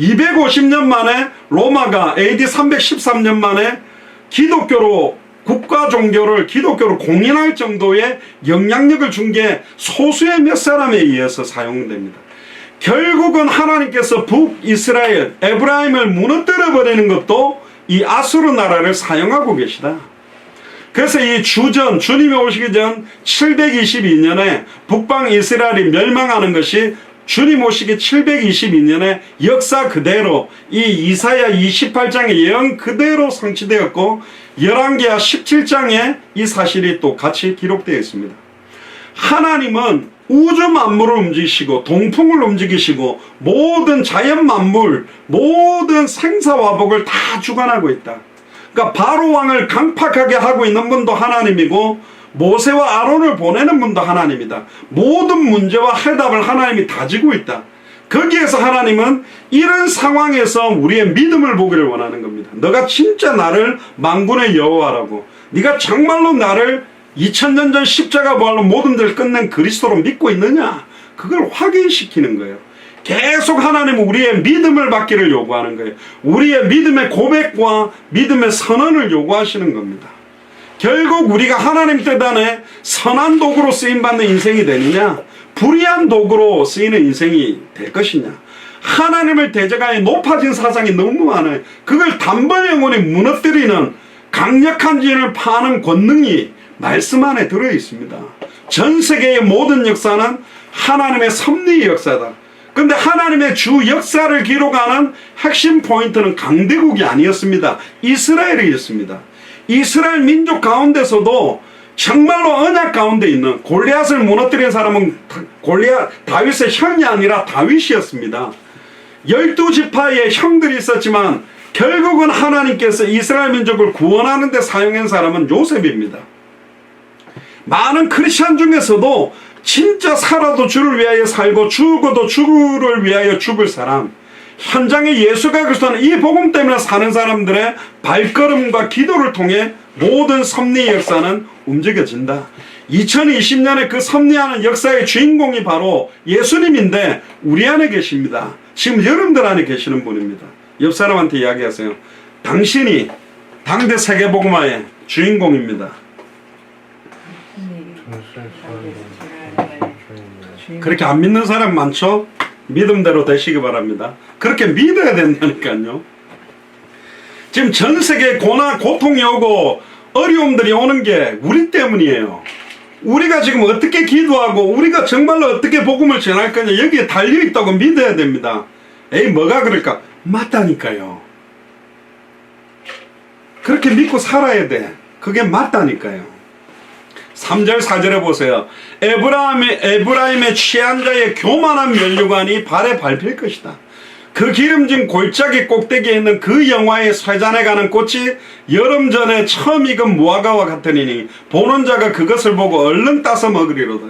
250년 만에 로마가 AD 313년 만에 기독교로 국가 종교를 기독교로 공인할 정도의 영향력을 준 게 소수의 몇 사람에 의해서 사용됩니다. 결국은 하나님께서 북이스라엘 에브라임을 무너뜨려 버리는 것도 이 아수르 나라를 사용하고 계시다. 그래서 이 주전 주님이 오시기 전 722년에 북방 이스라엘이 멸망하는 것이 주님 오시기 722년에 역사 그대로 이 이사야 28장의 예언 그대로 성취되었고 열왕기하 17장에 이 사실이 또 같이 기록되어 있습니다. 하나님은 우주 만물을 움직이시고 동풍을 움직이시고 모든 자연 만물 모든 생사화복을 다 주관하고 있다. 그러니까 바로 왕을 강팍하게 하고 있는 분도 하나님이고 모세와 아론을 보내는 분도 하나님이다. 모든 문제와 해답을 하나님이 다지고 있다. 거기에서 하나님은 이런 상황에서 우리의 믿음을 보기를 원하는 겁니다. 너가 진짜 나를 만군의 여호와라고, 네가 정말로 나를 2000년 전 십자가 부활로 모든 일을 끝낸 그리스도로 믿고 있느냐, 그걸 확인시키는 거예요. 계속 하나님은 우리의 믿음을 받기를 요구하는 거예요. 우리의 믿음의 고백과 믿음의 선언을 요구하시는 겁니다. 결국 우리가 하나님 뜻 안에 선한 도구로 쓰임받는 인생이 되느냐, 불의한 도구로 쓰이는 인생이 될 것이냐. 하나님을 대적하여 높아진 사상이 너무 많아요. 그걸 단번에 영원히 무너뜨리는 강력한 진을 파는 권능이 말씀 안에 들어있습니다. 전 세계의 모든 역사는 하나님의 섭리의 역사다. 근데 하나님의 주 역사를 기록하는 핵심 포인트는 강대국이 아니었습니다. 이스라엘이었습니다. 이스라엘 민족 가운데서도 정말로 언약 가운데 있는 골리앗을 무너뜨린 사람은 다윗의 형이 아니라 다윗이었습니다. 12지파의 형들이 있었지만 결국은 하나님께서 이스라엘 민족을 구원하는 데 사용한 사람은 요셉입니다. 많은 크리스찬 중에서도 진짜 살아도 주를 위하여 살고 죽어도 주를 위하여 죽을 사람, 현장에 예수가 그리스도는 이 복음 때문에 사는 사람들의 발걸음과 기도를 통해 모든 섭리의 역사는 움직여진다. 2020년에 그 섭리하는 역사의 주인공이 바로 예수님인데 우리 안에 계십니다. 지금 여러분들 안에 계시는 분입니다. 옆 사람한테 이야기하세요. 당신이 당대 세계복음화의 주인공입니다. 그렇게 안 믿는 사람 많죠? 믿음대로 되시기 바랍니다. 그렇게 믿어야 된다니까요. 지금 전 세계에 고난, 고통이 오고 어려움들이 오는 게 우리 때문이에요. 우리가 지금 어떻게 기도하고 우리가 정말로 어떻게 복음을 전할 거냐 여기에 달려있다고 믿어야 됩니다. 에이 뭐가 그럴까? 맞다니까요. 그렇게 믿고 살아야 돼. 그게 맞다니까요. 3절 4절에 보세요. 에브라임의 취한 자의 교만한 면류관이 발에 밟힐 것이다. 그 기름진 골짜기 꼭대기에 있는 그 영화의 쇠잔에 가는 꽃이 여름 전에 처음 익은 무화과와 같으니 보는 자가 그것을 보고 얼른 따서 먹으리로다.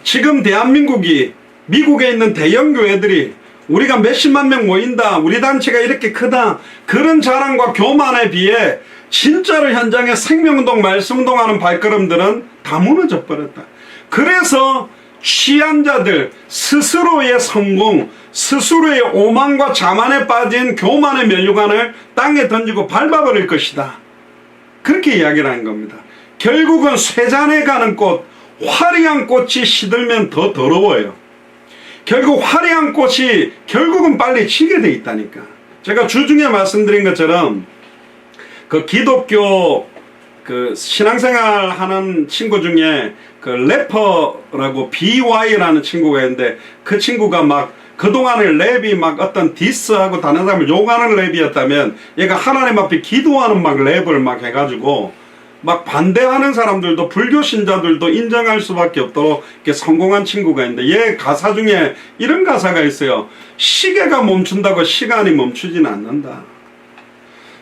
지금 대한민국이 미국에 있는 대형 교회들이 우리가 몇십만 명 모인다, 우리 단체가 이렇게 크다, 그런 자랑과 교만에 비해 진짜로 현장에 생명운동, 말씀운동하는 발걸음들은 다 무너져 버렸다. 그래서 취한 자들 스스로의 성공, 스스로의 오만과 자만에 빠진 교만의 면류관을 땅에 던지고 밟아버릴 것이다. 그렇게 이야기를 하는 겁니다. 결국은 쇠잔에 가는 꽃, 화려한 꽃이 시들면 더 더러워요. 결국 화려한 꽃이 결국은 빨리 지게 돼 있다니까. 제가 주중에 말씀드린 것처럼 그 기독교 그 신앙생활 하는 친구 중에 그 래퍼라고 BY라는 친구가 있는데 그 친구가 막 그동안의 랩이 막 어떤 디스하고 다른 사람을 욕하는 랩이었다면 얘가 하나님 앞에 기도하는 막 랩을 막 해가지고 막 반대하는 사람들도 불교 신자들도 인정할 수밖에 없도록 이렇게 성공한 친구가 있는데 얘 가사 중에 이런 가사가 있어요. 시계가 멈춘다고 시간이 멈추지는 않는다.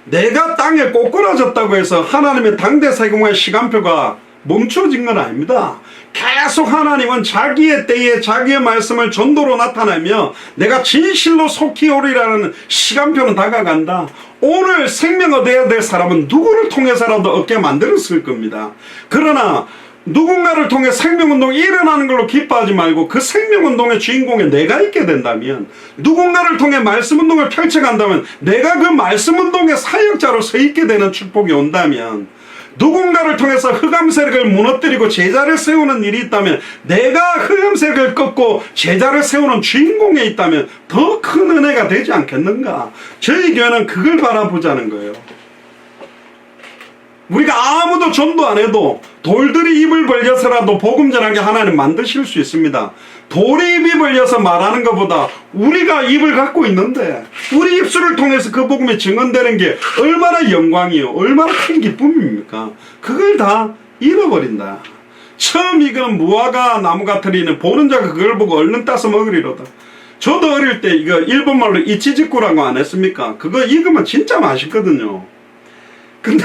내가 땅에 꼬꾸라졌다고 해서 하나님의 당대 세계의 시간표가 멈춰진 건 아닙니다. 계속 하나님은 자기의 때에 자기의 말씀을 전도로 나타내며 내가 진실로 속히 오리라는 시간표는 다가간다. 오늘 생명 얻어야 될 사람은 누구를 통해서라도 얻게 만들었을 겁니다. 그러나 누군가를 통해 생명운동이 일어나는 걸로 기뻐하지 말고 그 생명운동의 주인공에 내가 있게 된다면, 누군가를 통해 말씀운동을 펼쳐간다면 내가 그 말씀운동의 사역자로 서 있게 되는 축복이 온다면, 누군가를 통해서 흑암 세력을 무너뜨리고 제자를 세우는 일이 있다면 내가 흑암 세력을 꺾고 제자를 세우는 주인공에 있다면 더 큰 은혜가 되지 않겠는가. 저희 교회는 그걸 바라보자는 거예요. 우리가 아무도 전도 안 해도 돌들이 입을 벌려서라도 복음 전하게 하나님 만드실 수 있습니다. 돌이 입이 벌려서 말하는 것보다 우리가 입을 갖고 있는데 우리 입술을 통해서 그 복음이 증언되는 게 얼마나 영광이요, 얼마나 큰 기쁨입니까? 그걸 다 잃어버린다. 처음 익은 무화과 나무 같으리는 보는 자가 그걸 보고 얼른 따서 먹으리로다. 저도 어릴 때 이거 일본말로 이치지쿠라고 안 했습니까? 그거 익으면 진짜 맛있거든요. 근데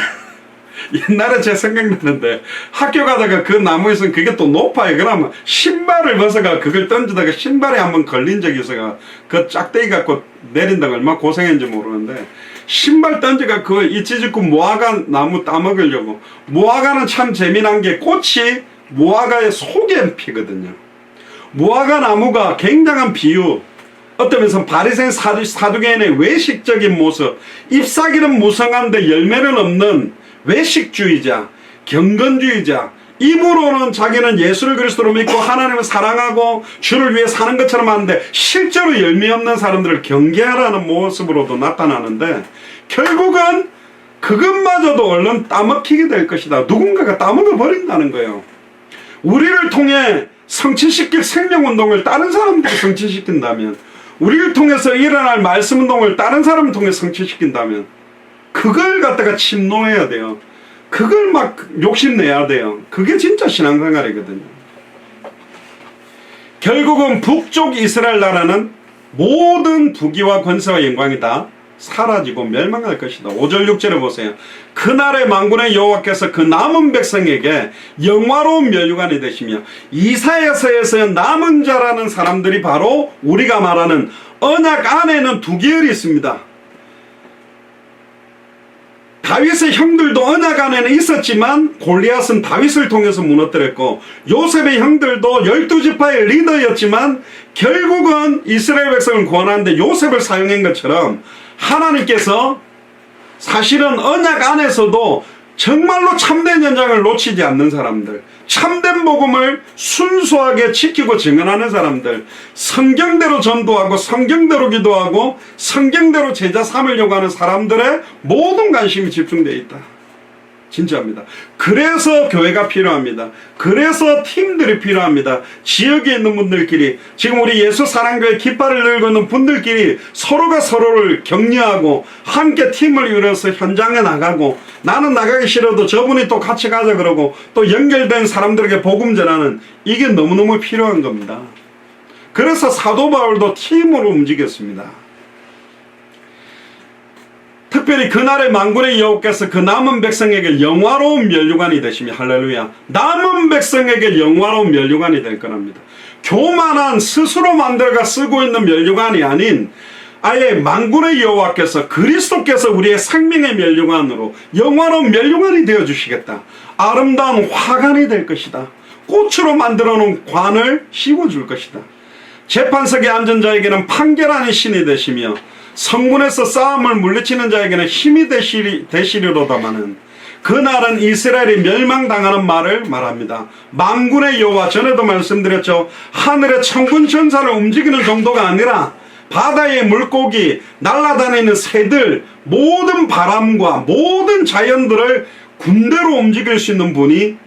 옛날에 제 생각나는데 학교 가다가 그 나무에서는 그게 또 높아요. 그러면 신발을 벗어가 그걸 던지다가 신발에 한번 걸린 적이 있어가 그 짝대기 갖고 내린다고 얼마나 고생했는지 모르는데, 신발 던져가 그 이치지쿠 무화과 나무 따먹으려고. 무화과는 참 재미난 게 꽃이 무화과의 속에 피거든요. 무화과 나무가 굉장한 비유, 어떤 면에서 바리새인 사두개인의 외식적인 모습, 잎사귀는 무성한데 열매는 없는 외식주의자, 경건주의자, 입으로는 자기는 예수를 그리스도로 믿고 하나님을 사랑하고 주를 위해 사는 것처럼 하는데 실제로 열매 없는 사람들을 경계하라는 모습으로도 나타나는데, 결국은 그것마저도 얼른 따먹히게 될 것이다. 누군가가 따먹어 버린다는 거예요. 우리를 통해 성취시킬 생명운동을 다른 사람들이 성취시킨다면, 우리를 통해서 일어날 말씀운동을 다른 사람을 통해 성취시킨다면 그걸 갖다가 침노해야 돼요. 그걸 막 욕심내야 돼요. 그게 진짜 신앙생활이거든요. 결국은 북쪽 이스라엘 나라는 모든 부귀와 권세와 영광이 다 사라지고 멸망할 것이다. 5절 6절에 보세요. 그날의 만군의 여호와께서 그 남은 백성에게 영화로운 면류관이 되시며, 이사야서에서 남은 자라는 사람들이 바로 우리가 말하는 언약 안에는 두 계열이 있습니다. 다윗의 형들도 언약 안에는 있었지만 골리앗은 다윗을 통해서 무너뜨렸고, 요셉의 형들도 12지파의 리더였지만 결국은 이스라엘 백성을 구원하는데 요셉을 사용한 것처럼, 하나님께서 사실은 언약 안에서도 정말로 참된 현장을 놓치지 않는 사람들, 참된 복음을 순수하게 지키고 증언하는 사람들, 성경대로 전도하고 성경대로 기도하고 성경대로 제자 삼으려고 하는 사람들의 모든 관심이 집중되어 있다. 진짜입니다. 그래서 교회가 필요합니다. 그래서 팀들이 필요합니다. 지역에 있는 분들끼리, 지금 우리 예수사랑교회 깃발을 들고 있는 분들끼리 서로가 서로를 격려하고 함께 팀을 이루어서 현장에 나가고, 나는 나가기 싫어도 저분이 또 같이 가자 그러고 또 연결된 사람들에게 복음 전하는, 이게 너무너무 필요한 겁니다. 그래서 사도 바울도 팀으로 움직였습니다. 특별히 그날의 만군의 여호와께서 그 남은 백성에게 영화로운 면류관이 되시며, 할렐루야, 남은 백성에게 영화로운 면류관이 될 거랍니다. 교만한 스스로 만들어가 쓰고 있는 면류관이 아닌, 아예 만군의 여호와께서 그리스도께서 우리의 생명의 면류관으로 영화로운 면류관이 되어주시겠다. 아름다운 화관이 될 것이다. 꽃으로 만들어 놓은 관을 씌워줄 것이다. 재판석에 앉은 자에게는 판결하는 신이 되시며, 성문에서 싸움을 물리치는 자에게는 힘이 되시리로다마는, 그날은 이스라엘이 멸망당하는 말을 말합니다. 만군의 여호와, 전에도 말씀드렸죠. 하늘의 천군 천사를 움직이는 정도가 아니라 바다의 물고기, 날아다니는 새들, 모든 바람과 모든 자연들을 군대로 움직일 수 있는 분이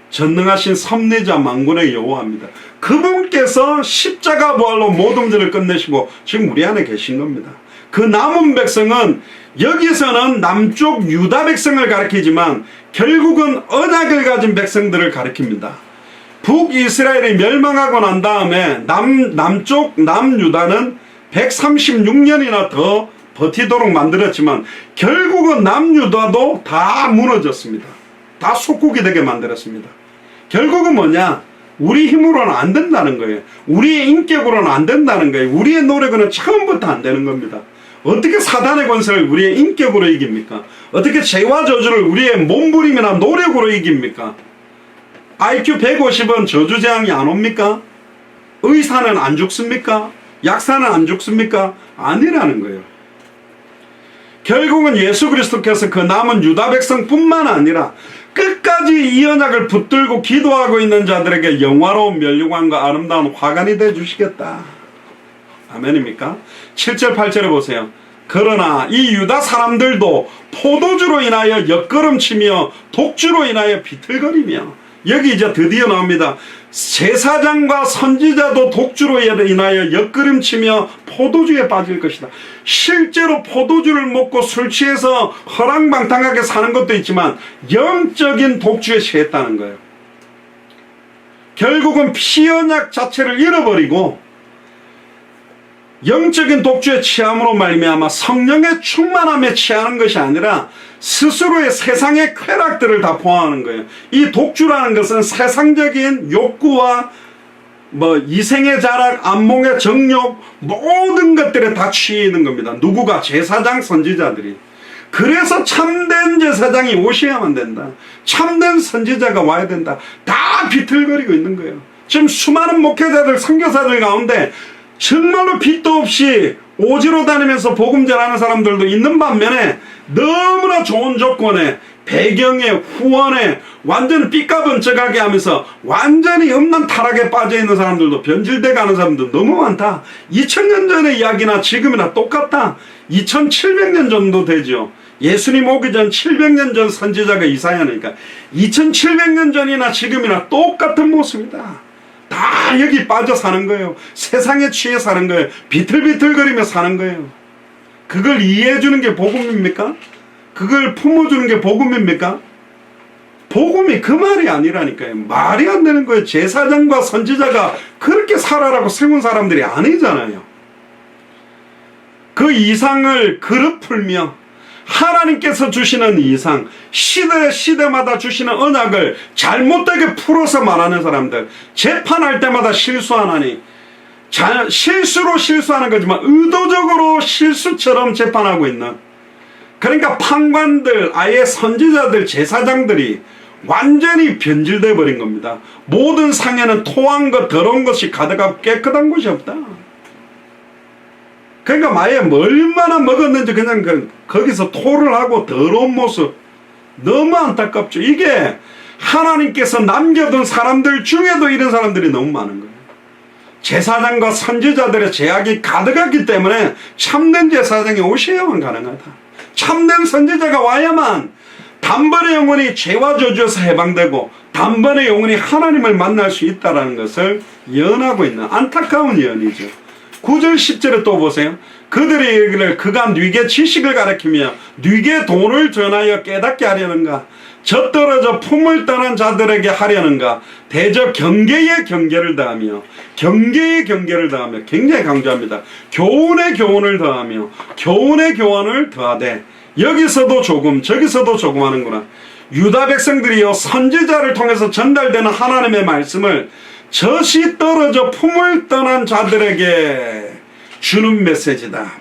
전능하신 섭리자 만군의 여호와입니다. 그분께서 십자가 부활로 모든 문제를 끝내시고 지금 우리 안에 계신 겁니다. 그 남은 백성은, 여기서는 남쪽 유다 백성을 가리키지만 결국은 언약을 가진 백성들을 가리킵니다. 북이스라엘이 멸망하고 난 다음에 남쪽 남유다는 136년이나 더 버티도록 만들었지만 결국은 남유다도 다 무너졌습니다. 다 속국이 되게 만들었습니다. 결국은 뭐냐? 우리 힘으로는 안 된다는 거예요. 우리의 인격으로는 안 된다는 거예요. 우리의 노력은 처음부터 안 되는 겁니다. 어떻게 사단의 권세를 우리의 인격으로 이깁니까? 어떻게 죄와 저주를 우리의 몸부림이나 노력으로 이깁니까? IQ 150은 저주재앙이 안 옵니까? 의사는 안 죽습니까? 약사는 안 죽습니까? 아니라는 거예요. 결국은 예수 그리스도께서 그 남은 유다 백성뿐만 아니라 끝까지 이 언약을 붙들고 기도하고 있는 자들에게 영화로운 면류관과 아름다운 화관이 되어주시겠다. 아멘입니까? 7절 8절에 보세요. 그러나 이 유다 사람들도 포도주로 인하여 옆걸음치며 독주로 인하여 비틀거리며, 여기 이제 드디어 나옵니다. 제사장과 선지자도 독주로 인하여 옆걸음치며 포도주에 빠질 것이다. 실제로 포도주를 먹고 술 취해서 허랑방탕하게 사는 것도 있지만 영적인 독주에 취했다는 거예요. 결국은 피언약 자체를 잃어버리고 영적인 독주에 취함으로 말미암아 성령의 충만함에 취하는 것이 아니라 스스로의 세상의 쾌락들을 다 포함하는 거예요. 이 독주라는 것은 세상적인 욕구와 이생의 자락, 안목의 정욕, 모든 것들에 다 취하는 겁니다. 누구가? 제사장, 선지자들이. 그래서 참된 제사장이 오셔야만 된다. 참된 선지자가 와야 된다. 다 비틀거리고 있는 거예요. 지금 수많은 목회자들, 선교사들 가운데 정말로 빚도 없이 오지로 다니면서 복음 전하는 사람들도 있는 반면에 너무나 좋은 조건에, 배경에, 후원에 완전히 삐까번쩍하게 하면서 완전히 없는 타락에 빠져있는 사람들도, 변질돼 가는 사람도 너무 많다. 2000년 전의 이야기나 지금이나 똑같다. 2700년 정도 되죠. 예수님 오기 전 700년 전 선지자가 이사야니까 2700년 전이나 지금이나 똑같은 모습이다. 다 여기 빠져 사는 거예요. 세상에 취해 사는 거예요. 비틀비틀거리며 사는 거예요. 그걸 이해해 주는 게 복음입니까? 그걸 품어주는 게 복음입니까? 복음이 그 말이 아니라니까요. 말이 안 되는 거예요. 제사장과 선지자가 그렇게 살아라고 세운 사람들이 아니잖아요. 그 이상을 그릇 풀며 하나님께서 주시는 이상, 시대마다 주시는 언약을 잘못되게 풀어서 말하는 사람들, 재판할 때마다 실수하나니, 실수로 실수하는 거지만 의도적으로 실수처럼 재판하고 있는, 그러니까 판관들, 아예 선지자들, 제사장들이 완전히 변질되어 버린 겁니다. 모든 상에는 토한 것, 더러운 것이 가득하고 깨끗한 곳이 없다. 그러니까 아예 얼마나 먹었는지 그냥 거기서 토를 하고 더러운 모습, 너무 안타깝죠. 이게 하나님께서 남겨둔 사람들 중에도 이런 사람들이 너무 많은 거예요. 제사장과 선지자들의 제약이 가득했기 때문에 참된 제사장이 오셔야만 가능하다. 참된 선지자가 와야만 단번에 영혼이 죄와 저주에서 해방되고 단번에 영혼이 하나님을 만날 수 있다는 것을 예언하고 있는 안타까운 예언이죠. 9절 10절에 또 보세요. 그들이 이르기를 그가 뉘게 지식을 가르치며 뉘게 돈을 전하여 깨닫게 하려는가, 젖떨어져 품을 떠난 자들에게 하려는가, 대저 경계의 경계를 더하며, 경계의 경계를 더하며, 굉장히 강조합니다. 교훈의 교훈을 더하며 교훈의 교훈을 더하되, 여기서도 조금 저기서도 조금 하는구나. 유다 백성들이요 선지자를 통해서 전달되는 하나님의 말씀을 젖이 떨어져 품을 떠난 자들에게 주는 메시지다.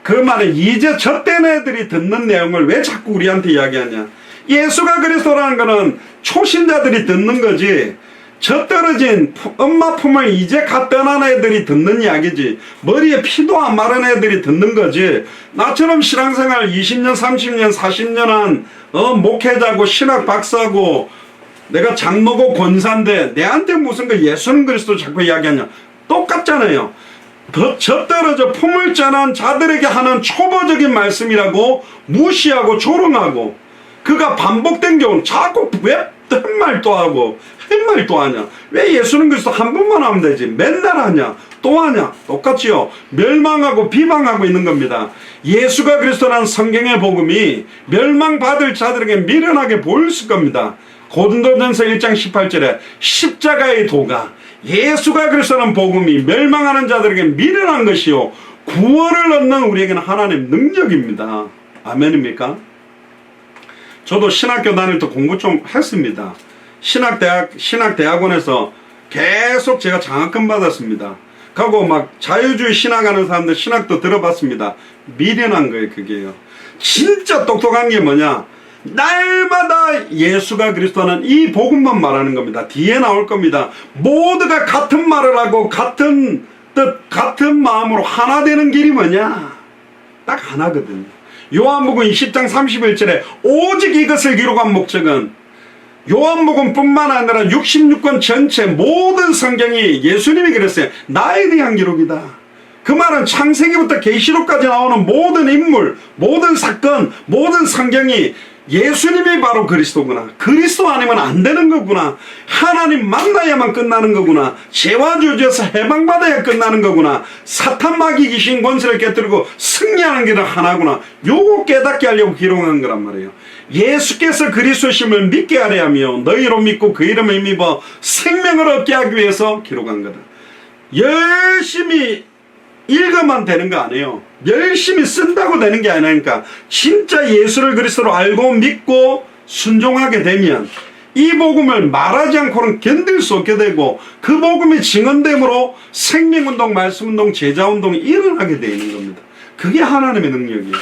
그 말은 이제 젖된 애들이 듣는 내용을 왜 자꾸 우리한테 이야기하냐. 예수가 그리스도라는 거는 초신자들이 듣는 거지, 젖떨어진 엄마 품을 이제 갓 떠난 애들이 듣는 이야기지, 머리에 피도 안 마른 애들이 듣는 거지. 나처럼 신앙생활 20년 30년 40년 한 목회자고 신학 박사고 내가 장로고 권사인데 내한테 무슨 그 예수는 그리스도 자꾸 이야기하냐. 똑같잖아요. 젖떨어져 품을 떠난 자들에게 하는 초보적인 말씀이라고 무시하고 조롱하고, 그가 반복된 경우는 자꾸 왜 헛말 또 하고 헛말 또 하냐. 왜 예수는 그리스도 한 번만 하면 되지 맨날 하냐, 또 하냐. 똑같지요. 멸망하고 비방하고 있는 겁니다. 예수가 그리스도라는 성경의 복음이 멸망받을 자들에게 미련하게 보였을 겁니다. 고린도전서 1장 18절에 십자가의 도가, 예수가 그리스도라는 복음이 멸망하는 자들에게 미련한 것이요 구원을 얻는 우리에게는 하나님의 능력입니다. 아멘입니까? 저도 신학교 다닐 때 공부 좀 했습니다. 신학대학원에서 계속 제가 장학금 받았습니다. 가고 막 자유주의 신학하는 사람들 신학도 들어봤습니다. 미련한 거예요. 그게요. 진짜 똑똑한 게 뭐냐, 날마다 예수가 그리스도는 이 복음만 말하는 겁니다. 뒤에 나올 겁니다. 모두가 같은 말을 하고 같은 뜻, 같은 마음으로 하나 되는 길이 뭐냐? 딱 하나거든요. 요한복음 20장 31절에 오직 이것을 기록한 목적은 요한복음 뿐만 아니라 66권 전체 모든 성경이 예수님이 그랬어요. 나에 대한 기록이다. 그 말은 창세기부터 계시록까지 나오는 모든 인물, 모든 사건, 모든 성경이 예수님이 바로 그리스도구나. 그리스도 아니면 안 되는 거구나. 하나님 만나야만 끝나는 거구나. 죄와 저주에서 해방받아야 끝나는 거구나. 사탄 마귀 귀신 권세를 깨뜨리고 승리하는 길은 하나구나. 요거 깨닫게 하려고 기록한 거란 말이에요. 예수께서 그리스도심을 믿게 하려 하며 너희로 믿고 그 이름을 힘입어 생명을 얻게 하기 위해서 기록한 거다. 열심히 읽으면 되는 거 아니에요. 열심히 쓴다고 되는 게 아니니까 진짜 예수를 그리스도로 알고 믿고 순종하게 되면 이 복음을 말하지 않고는 견딜 수 없게 되고 그 복음이 증언됨으로 생명운동, 말씀운동, 제자운동이 일어나게 되는 겁니다. 그게 하나님의 능력이에요.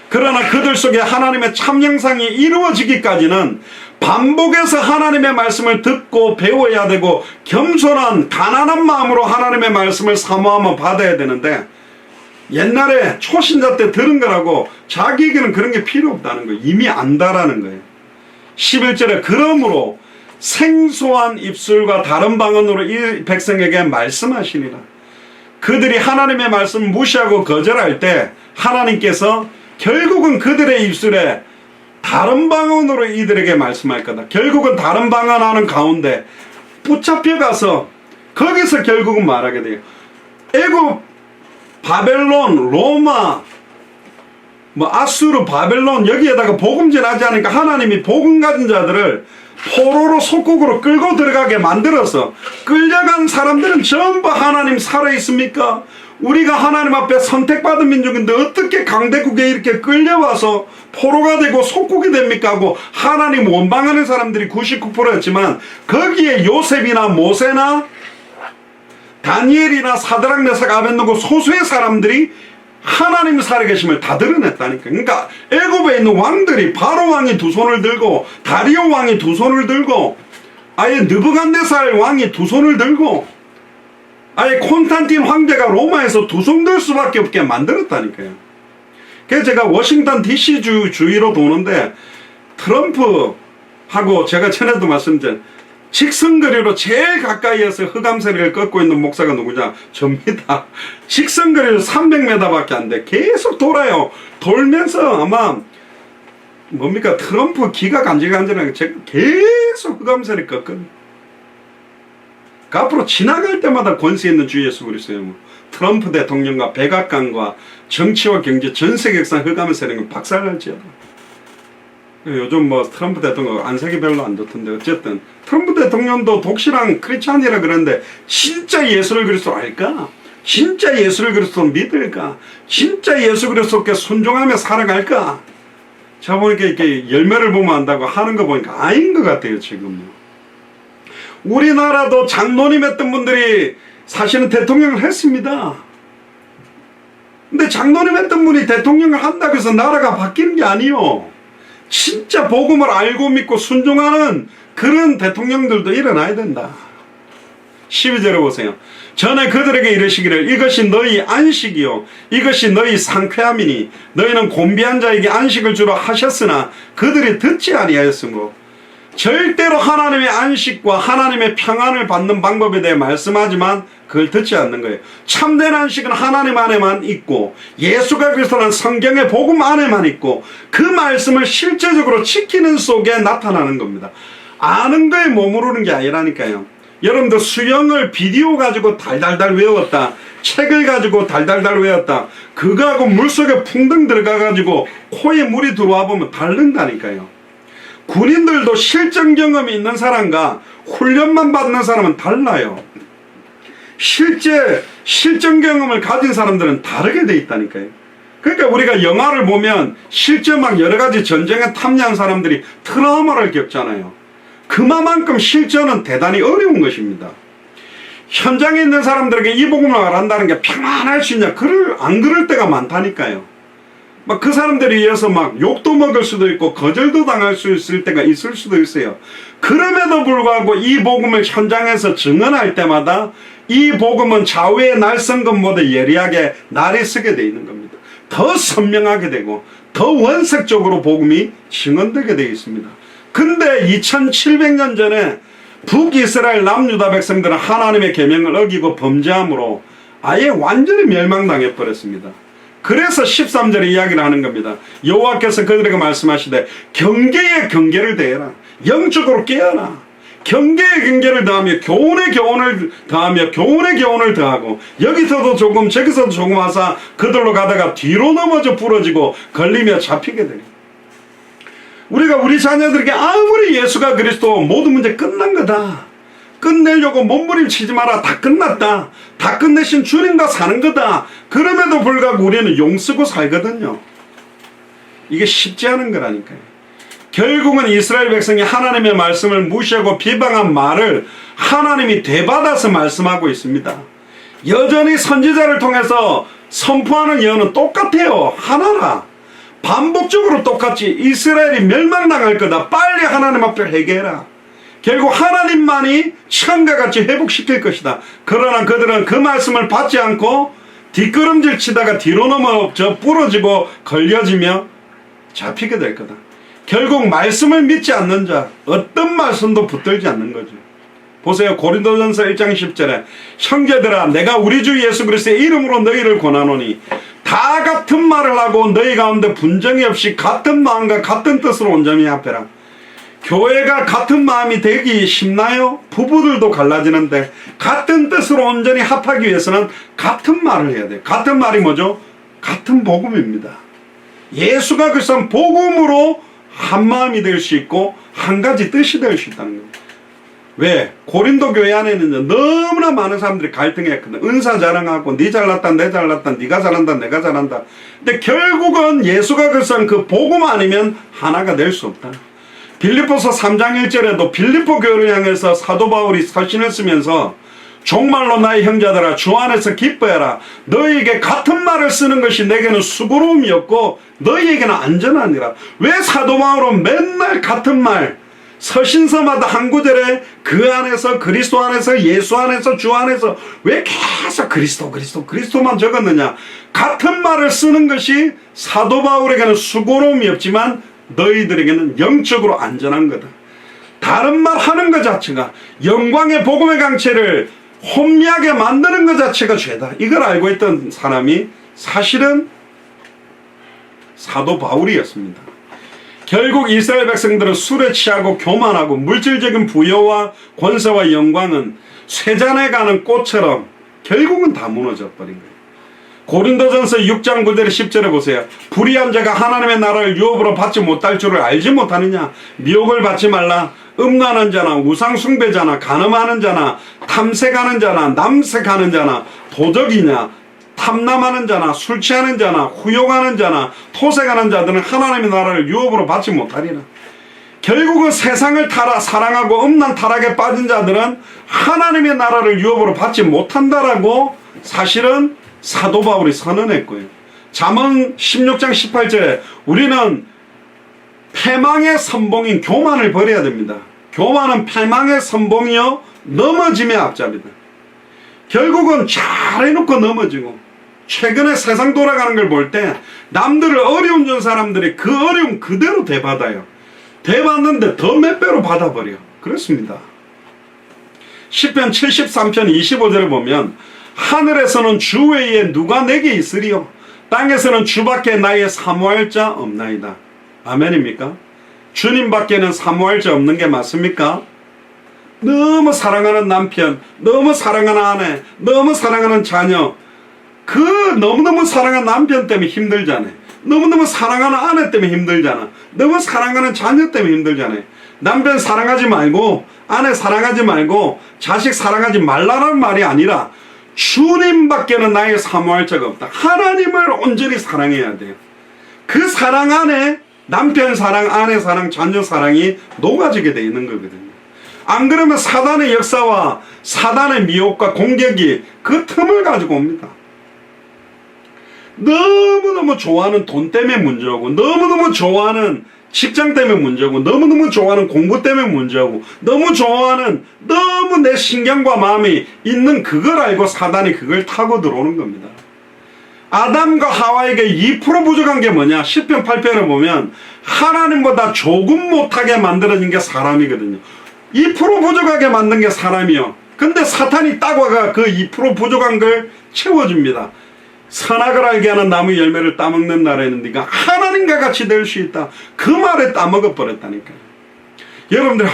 그러나 그들 속에 하나님의 참 형상이 이루어지기까지는 반복해서 하나님의 말씀을 듣고 배워야 되고 겸손한 가난한 마음으로 하나님의 말씀을 사모하며 받아야 되는데 옛날에 초신자 때 들은 거라고 자기에게는 그런 게 필요 없다는 거예요. 이미 안다라는 거예요. 11절에 그러므로 생소한 입술과 다른 방언으로 이 백성에게 말씀하시니라. 그들이 하나님의 말씀을 무시하고 거절할 때 하나님께서 결국은 그들의 입술에 다른 방언으로 이들에게 말씀할 거다. 결국은 다른 방언하는 가운데 붙잡혀가서 거기서 결국은 말하게 돼요. 애굽, 바벨론, 로마, 아수르, 바벨론 여기에다가 복음 전하지 않으니까 하나님이 복음 가진 자들을 포로로 속국으로 끌고 들어가게 만들어서 끌려간 사람들은 전부 하나님 살아있습니까? 우리가 하나님 앞에 선택받은 민족인데 어떻게 강대국에 이렇게 끌려와서 포로가 되고 속국이 됩니까? 하고 하나님 원망하는 사람들이 99%였지만 거기에 요셉이나 모세나 다니엘이나 사드락 메삭 아벳느고 소수의 사람들이 하나님 살아계심을 다 드러냈다니까. 그러니까 애굽에 있는 왕들이 바로 왕이 두 손을 들고 다리오 왕이 두 손을 들고 아예 느부갓네살 왕이 두 손을 들고 아예 콘스탄틴 황제가 로마에서 두 손 들 수밖에 없게 만들었다니까요. 그래서 제가 워싱턴 DC 주위로 도는데 트럼프하고 제가 전에도 말씀드린 직선거리로 제일 가까이에서 흑암세력을 꺾고 있는 목사가 누구냐? 접니다. 직선거리로 300m밖에 안 돼. 계속 돌아요. 돌면서 아마 뭡니까? 트럼프 기가 간질간질하게 계속 흑암세력 꺾거든요. 그 앞으로 지나갈 때마다 권세 있는 주 예수 그리스도예요. 트럼프 대통령과 백악관과 정치와 경제 전 세계상 흑암의 세력은 박살날지어다. 요즘 트럼프 대통령 안색이 별로 안 좋던데 어쨌든 트럼프 대통령도 독실한 크리스찬이라 그러는데 진짜 예수를 그리스도로 알까? 진짜 예수를 그리스도로 믿을까? 진짜 예수 그리스도께 순종하며 살아갈까? 제가 보니까 이렇게 열매를 보면 안다고 하는 거 보니까 아닌 것 같아요 지금. 우리나라도 장로님 했던 분들이 사실은 대통령을 했습니다. 근데 장로님 했던 분이 대통령을 한다고 해서 나라가 바뀌는 게 아니요. 진짜 복음을 알고 믿고 순종하는 그런 대통령들도 일어나야 된다. 12절에 보세요. 전에 그들에게 이르시기를 이것이 너희 안식이요 이것이 너희 상쾌함이니 너희는 곤비한 자에게 안식을 주라 하셨으나 그들이 듣지 아니하였으므로 절대로 하나님의 안식과 하나님의 평안을 받는 방법에 대해 말씀하지만 그걸 듣지 않는 거예요. 참된 안식은 하나님 안에만 있고 예수가 그리스도라는 성경의 복음 안에만 있고 그 말씀을 실제적으로 지키는 속에 나타나는 겁니다. 아는 거에 머무르는 게 아니라니까요. 여러분들 수영을 비디오 가지고 달달달 외웠다, 책을 가지고 달달달 외웠다, 그거하고 물속에 풍덩 들어가 가지고 코에 물이 들어와 보면 다른다니까요. 군인들도 실전 경험이 있는 사람과 훈련만 받는 사람은 달라요. 실제 실전 경험을 가진 사람들은 다르게 돼 있다니까요. 그러니까 우리가 영화를 보면 실제 막 여러 가지 전쟁에 참여한 사람들이 트라우마를 겪잖아요. 그만큼 실전은 대단히 어려운 것입니다. 현장에 있는 사람들에게 이 복음을 말한다는 게 평안할 수 있냐? 안 그럴 때가 많다니까요. 막 그 사람들에 의해서 막 욕도 먹을 수도 있고 거절도 당할 수 있을 때가 있을 수도 있어요. 그럼에도 불구하고 이 복음을 현장에서 증언할 때마다 이 복음은 좌우의 날선 것보다 예리하게 날이 서게 되어 있는 겁니다. 더 선명하게 되고 더 원색적으로 복음이 증언되게 되어 있습니다. 근데 2700년 전에 북이스라엘 남유다 백성들은 하나님의 계명을 어기고 범죄함으로 아예 완전히 멸망당해 버렸습니다. 그래서 13절에 이야기를 하는 겁니다. 여호와께서 그들에게 말씀하시되 경계에 경계를 더해라. 영적으로 깨어나. 경계에 경계를 더하며 교훈에 교훈을 더하며 교훈에 교훈을 더하고 여기서도 조금 저기서도 조금 하사 그들로 가다가 뒤로 넘어져 부러지고 걸리며 잡히게 되리. 우리가 우리 자녀들에게 아무리 예수가 그리스도 모든 문제 끝난 거다. 끝내려고 몸부림치지 마라. 다 끝났다. 다 끝내신 주님과 사는 거다. 그럼에도 불구하고 우리는 용쓰고 살거든요. 이게 쉽지 않은 거라니까요. 결국은 이스라엘 백성이 하나님의 말씀을 무시하고 비방한 말을 하나님이 되받아서 말씀하고 있습니다. 여전히 선지자를 통해서 선포하는 예언은 똑같아요. 하나라. 반복적으로 똑같이 이스라엘이 멸망당할 거다. 빨리 하나님 앞에 회개해라. 결국 하나님만이 처음과 같이 회복시킬 것이다. 그러나 그들은 그 말씀을 받지 않고 뒷걸음질 치다가 뒤로 넘어져 부러지고 걸려지며 잡히게 될 거다. 결국 말씀을 믿지 않는 자 어떤 말씀도 붙들지 않는 거죠. 보세요. 고린도전서 1장 10절에 형제들아 내가 우리 주 예수 그리스도의 이름으로 너희를 권하노니 다 같은 말을 하고 너희 가운데 분쟁이 없이 같은 마음과 같은 뜻으로 온전히 합해라. 교회가 같은 마음이 되기 쉽나요? 부부들도 갈라지는데 같은 뜻으로 온전히 합하기 위해서는 같은 말을 해야 돼요. 같은 말이 뭐죠? 같은 복음입니다. 예수가 그리스도 복음으로 한 마음이 될 수 있고 한 가지 뜻이 될 수 있다는 겁니다. 왜? 고린도 교회 안에는 너무나 많은 사람들이 갈등했거든. 은사 자랑하고 네 잘났다 내 잘났다 네가 잘한다 내가 잘한다. 근데 결국은 예수가 그리스도 그 복음 아니면 하나가 될 수 없다. 빌립보서 3장 1절에도 빌립보 교회를 향해서 사도 바울이 서신을 쓰면서 정말로 나의 형제들아 주 안에서 기뻐해라. 너희에게 같은 말을 쓰는 것이 내게는 수고로움이었고 너희에게는 안전하니라. 왜 사도 바울은 맨날 같은 말 서신서마다 한 구절에 그 안에서 그리스도 안에서 예수 안에서 주 안에서 왜 계속 그리스도만 적었느냐. 같은 말을 쓰는 것이 사도 바울에게는 수고로움이 없지만 너희들에게는 영적으로 안전한 거다. 다른 말 하는 것 자체가 영광의 복음의 강체를 혼미하게 만드는 것 자체가 죄다. 이걸 알고 있던 사람이 사실은 사도 바울이었습니다. 결국 이스라엘 백성들은 술에 취하고 교만하고 물질적인 부여와 권세와 영광은 쇠잔에 가는 꽃처럼 결국은 다 무너져 버린 거예요. 고린도전서 6장 9절 10절에 보세요. 불의한 자가 하나님의 나라를 유업으로 받지 못할 줄을 알지 못하느냐. 미혹을 받지 말라. 음란한 자나 우상숭배자나 간음하는 자나 탐색하는 자나 남색하는 자나 도적이냐 탐남하는 자나 술 취하는 자나 후욕하는 자나 토색하는 자들은 하나님의 나라를 유업으로 받지 못하리라. 결국은 세상을 사랑하고 음란 타락에 빠진 자들은 하나님의 나라를 유업으로 받지 못한다라고 사실은 사도 바울이 선언했고요. 잠언 16장 18절에 우리는 패망의 선봉인 교만을 버려야 됩니다. 교만은 패망의 선봉이요 넘어짐의 앞잡이다. 결국은 잘해놓고 넘어지고 최근에 세상 돌아가는 걸 볼 때 남들을 어려움 준 사람들이 그 어려움 그대로 대받아요. 대받는데 더 몇 배로 받아버려. 그렇습니다. 시편 73편 25절에 보면 하늘에서는 주 외에 누가 내게 있으리요 땅에서는 주밖에 나의 사모할 자 없나이다. 아멘입니까? 주님 밖에는 사모할 자 없는 게 맞습니까? 너무 사랑하는 남편, 너무 사랑하는 아내, 너무 사랑하는 자녀, 그 너무너무 사랑하는 남편 때문에 힘들잖아요. 너무너무 사랑하는 아내 때문에 힘들잖아. 너무 사랑하는 자녀 때문에 힘들잖아요. 남편 사랑하지 말고 아내 사랑하지 말고 자식 사랑하지 말라는 말이 아니라 주님밖에는 나의 사모할 자가 없다. 하나님을 온전히 사랑해야 돼요. 그 사랑 안에 남편 사랑, 아내 사랑, 자녀 사랑이 녹아지게 되어 있는 거거든요. 안 그러면 사단의 역사와 사단의 미혹과 공격이 그 틈을 가지고 옵니다. 너무너무 좋아하는 돈 때문에 문제고, 너무너무 좋아하는 직장 때문에 문제고, 너무너무 좋아하는 공부 때문에 문제고, 너무 좋아하는, 너무 내 신경과 마음이 있는 그걸 알고 사단이 그걸 타고 들어오는 겁니다. 아담과 하와에게 2% 부족한 게 뭐냐? 10편 8편을 보면 하나님보다 조금 못하게 만들어진 게 사람이거든요. 2% 부족하게 만든 게 사람이요. 근데 사탄이 딱 와가 그 2% 부족한 걸 채워줍니다. 선악을 알게 하는 나무 열매를 따먹는 날에는 네가 하나님과 같이 될 수 있다. 그 말에 따먹어 버렸다니까요. 여러분들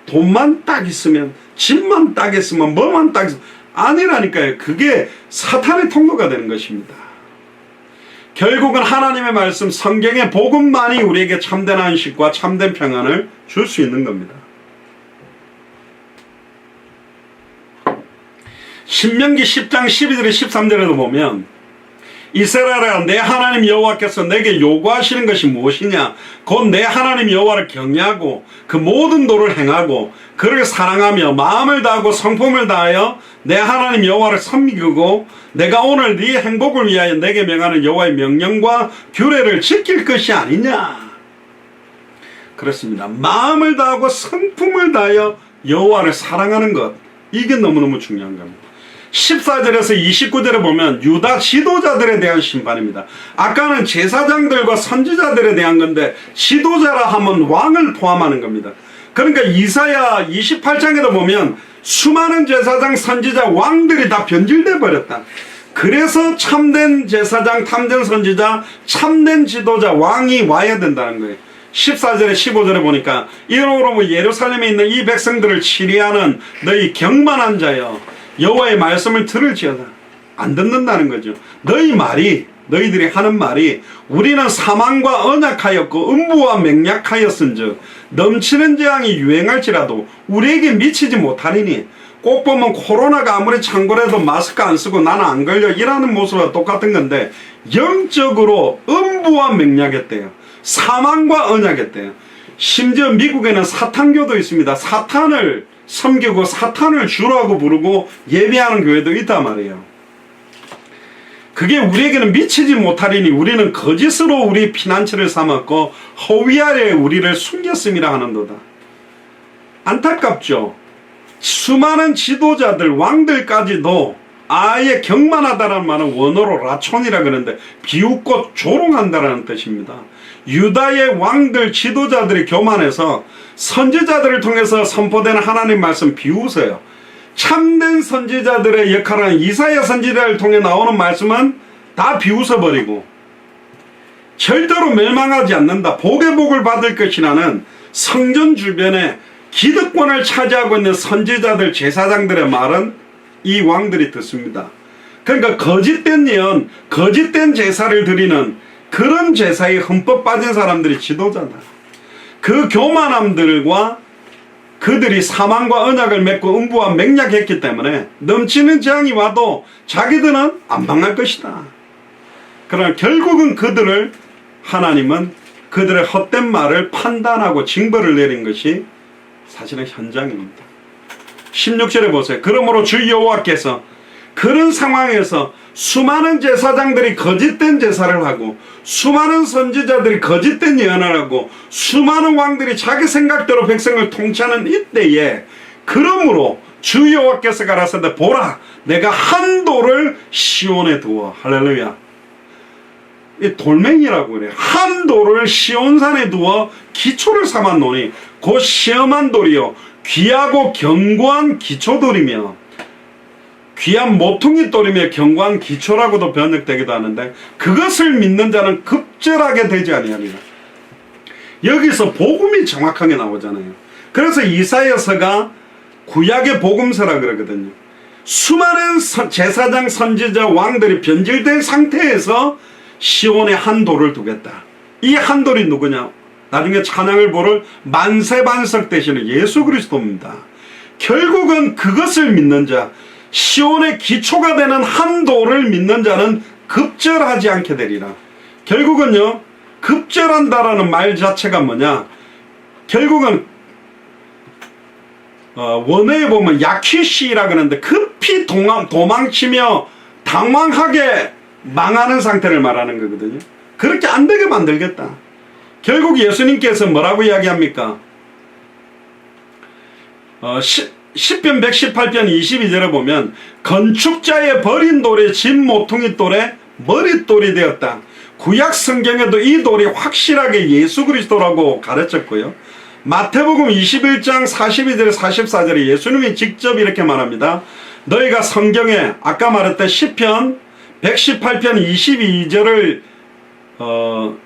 돈만 딱 있으면, 집만 딱 있으면, 뭐만 딱 있으면 아니라니까요. 그게 사탄의 통로가 되는 것입니다. 결국은 하나님의 말씀, 성경의 복음만이 우리에게 참된 안식과 참된 평안을 줄 수 있는 겁니다. 신명기 10장 12절에 13절에도 보면 이스라엘아, 내 하나님 여호와께서 내게 요구하시는 것이 무엇이냐? 곧 내 하나님 여호와를 경외하고 그 모든 도를 행하고 그를 사랑하며 마음을 다하고 성품을 다하여 내 하나님 여호와를 섬기고 내가 오늘 네 행복을 위하여 내게 명하는 여호와의 명령과 규례를 지킬 것이 아니냐? 그렇습니다. 마음을 다하고 성품을 다하여 여호와를 사랑하는 것, 이게 너무너무 중요한 겁니다. 14절에서 29절에 보면 유다 지도자들에 대한 심판입니다. 아까는 제사장들과 선지자들에 대한 건데 지도자라 하면 왕을 포함하는 겁니다. 그러니까 이사야 28장에도 보면 수많은 제사장, 선지자, 왕들이 다 변질돼 버렸다. 그래서 참된 제사장, 참된 선지자, 참된 지도자, 왕이 와야 된다는 거예요. 14절에 15절에 보니까 이러므로 예루살렘에 있는 이 백성들을 치리하는 너희 경만한 자여, 여호와의 말씀을 들을지어다. 안 듣는다는 거죠. 너희들이 하는 말이 우리는 사망과 언약하였고 음부와 맹약하였은즉 넘치는 재앙이 유행할지라도 우리에게 미치지 못하리니, 꼭 보면 코로나가 아무리 창궐해도 마스크 안 쓰고 나는 안 걸려 이라는 모습과 똑같은 건데 영적으로 음부와 맹약했대요. 사망과 언약했대요. 심지어 미국에는 사탄교도 있습니다. 사탄을 섬기고 사탄을 주라고 부르고 예배하는 교회도 있단 말이에요. 그게 우리에게는 미치지 못하리니 우리는 거짓으로 우리 피난처를 삼았고 허위 아래 우리를 숨겼음이라 하는도다. 안타깝죠. 수많은 지도자들, 왕들까지도 아예 경만하다라는 말은 원어로 라촌이라 그러는데 비웃고 조롱한다라는 뜻입니다. 유다의 왕들, 지도자들이 교만해서 선지자들을 통해서 선포되는 하나님 말씀 비웃어요. 참된 선지자들의 역할은 이사야 선지자를 통해 나오는 말씀은 다 비웃어버리고 절대로 멸망하지 않는다, 복의 복을 받을 것이라는 성전 주변에 기득권을 차지하고 있는 선지자들, 제사장들의 말은 이 왕들이 듣습니다. 그러니까 거짓된 예언, 거짓된 제사를 드리는 그런 제사에 흠뻑 빠진 사람들이 지도자다. 그 교만함들과 그들이 사망과 언약을 맺고 음부와 맹약했기 때문에 넘치는 재앙이 와도 자기들은 안 망할 것이다. 그러나 결국은 하나님은 그들의 헛된 말을 판단하고 징벌을 내린 것이 사실은 현장입니다. 16절에 보세요. 그러므로 주 여호와께서 그런 상황에서 수많은 제사장들이 거짓된 제사를 하고 수많은 선지자들이 거짓된 예언을 하고 수많은 왕들이 자기 생각대로 백성을 통치하는 이때에, 그러므로 주 여호와께서 가라사대 보라, 내가 한 돌을 시온에 두어, 할렐루야, 이 돌멩이라고 그래요. 한 돌을 시온산에 두어 기초를 삼았노니 곧 시험한 돌이요 귀하고 견고한 기초돌이며, 귀한 모퉁이 돌이며 견고한 기초라고도 번역되기도 하는데 그것을 믿는 자는 급절하게 되지 아니하리라. 여기서 복음이 정확하게 나오잖아요. 그래서 이사야서가 구약의 복음서라 그러거든요. 수많은 제사장, 선지자, 왕들이 변질된 상태에서 시온에 한 돌을 두겠다. 이 한 돌이 누구냐? 나중에 찬양을 부를 만세반석 되시는 예수 그리스도입니다. 결국은 그것을 믿는 자, 시온의 기초가 되는 한 돌을 믿는 자는 급절하지 않게 되리라. 결국은요, 급절한다라는 말 자체가 뭐냐? 결국은 원어에 보면 야키시라 그러는데 급히 도망치며 당황하게 망하는 상태를 말하는 거거든요. 그렇게 안 되게 만들겠다. 결국 예수님께서 뭐라고 이야기합니까? 시편 118편 22절에 보면 건축자의 버린 돌이 집 모퉁이 돌에 머릿돌이 되었다. 구약 성경에도 이 돌이 확실하게 예수 그리스도라고 가르쳤고요. 마태복음 21장 42절 44절에 예수님이 직접 이렇게 말합니다. 너희가 성경에 아까 말했던 시편 118편 22절을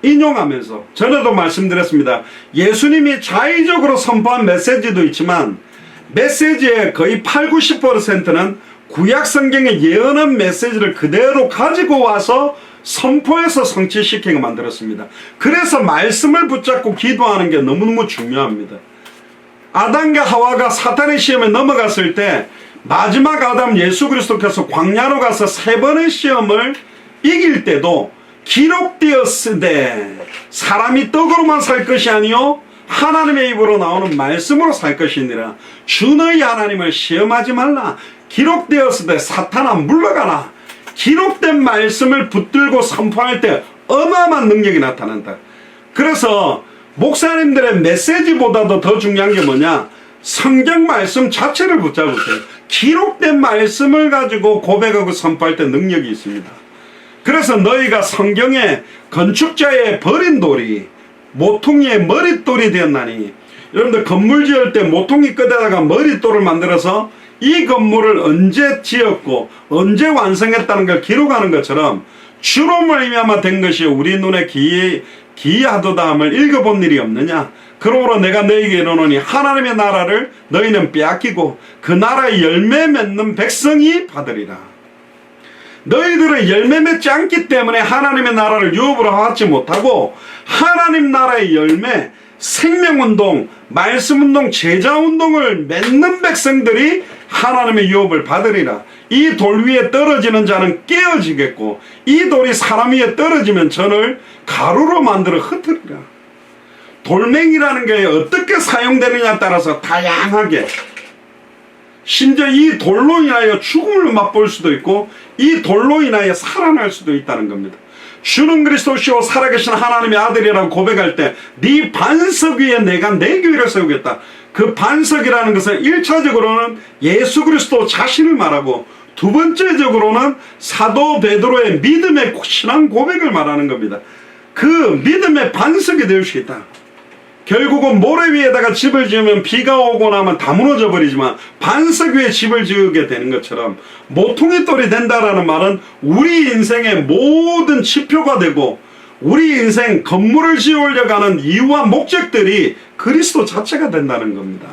인용하면서 전에도 말씀드렸습니다. 예수님이 자의적으로 선포한 메시지도 있지만 메시지의 거의 80~90%는 구약 성경의 예언한 메시지를 그대로 가지고 와서 선포해서 성취시키게 만들었습니다. 그래서 말씀을 붙잡고 기도하는 게 너무너무 중요합니다. 아담과 하와가 사탄의 시험에 넘어갔을 때 마지막 아담 예수 그리스도께서 광야로 가서 3번의 시험을 이길 때도 기록되었으되 사람이 떡으로만 살 것이 아니요 하나님의 입으로 나오는 말씀으로 살 것이니라. 주 너희 하나님을 시험하지 말라. 기록되었으되 사탄아 물러가라. 기록된 말씀을 붙들고 선포할 때 어마어마한 능력이 나타난다. 그래서 목사님들의 메시지보다도 더 중요한 게 뭐냐? 성경 말씀 자체를 붙잡으세요. 기록된 말씀을 가지고 고백하고 선포할 때 능력이 있습니다. 그래서 너희가 성경에 건축자의 버린 돌이 모퉁이의 머릿돌이 되었나니, 여러분들 건물 지을 때 모퉁이 끝에다가 머릿돌을 만들어서 이 건물을 언제 지었고 언제 완성했다는 걸 기록하는 것처럼 주로 말미암아 된 것이 우리 눈에 기이하도다함을 읽어본 일이 없느냐. 그러므로 내가 너희에게 이르노니 하나님의 나라를 너희는 빼앗기고 그 나라의 열매 맺는 백성이 받으리라. 너희들은 열매 맺지 않기 때문에 하나님의 나라를 유업으로 받지 못하고 하나님 나라의 열매, 생명운동, 말씀운동, 제자운동을 맺는 백성들이 하나님의 유업을 받으리라. 이 돌 위에 떨어지는 자는 깨어지겠고 이 돌이 사람 위에 떨어지면 전을 가루로 만들어 흩으리라. 돌멩이라는 게 어떻게 사용되느냐에 따라서 다양하게, 심지어 이 돌로 인하여 죽음을 맛볼 수도 있고 이 돌로 인하여 살아날 수도 있다는 겁니다. 주는 그리스도시요 살아계신 하나님의 아들이라고 고백할 때 네 반석 위에 내가 내 교회를 세우겠다. 그 반석이라는 것은 1차적으로는 예수 그리스도 자신을 말하고 두 번째적으로는 사도 베드로의 믿음의 신앙 고백을 말하는 겁니다. 그 믿음의 반석이 될 수 있다. 결국은 모래 위에다가 집을 지으면 비가 오고 나면 다 무너져 버리지만 반석 위에 집을 지으게 되는 것처럼 모퉁이돌이 된다라는 말은 우리 인생의 모든 지표가 되고 우리 인생 건물을 지으려고 하는 이유와 목적들이 그리스도 자체가 된다는 겁니다.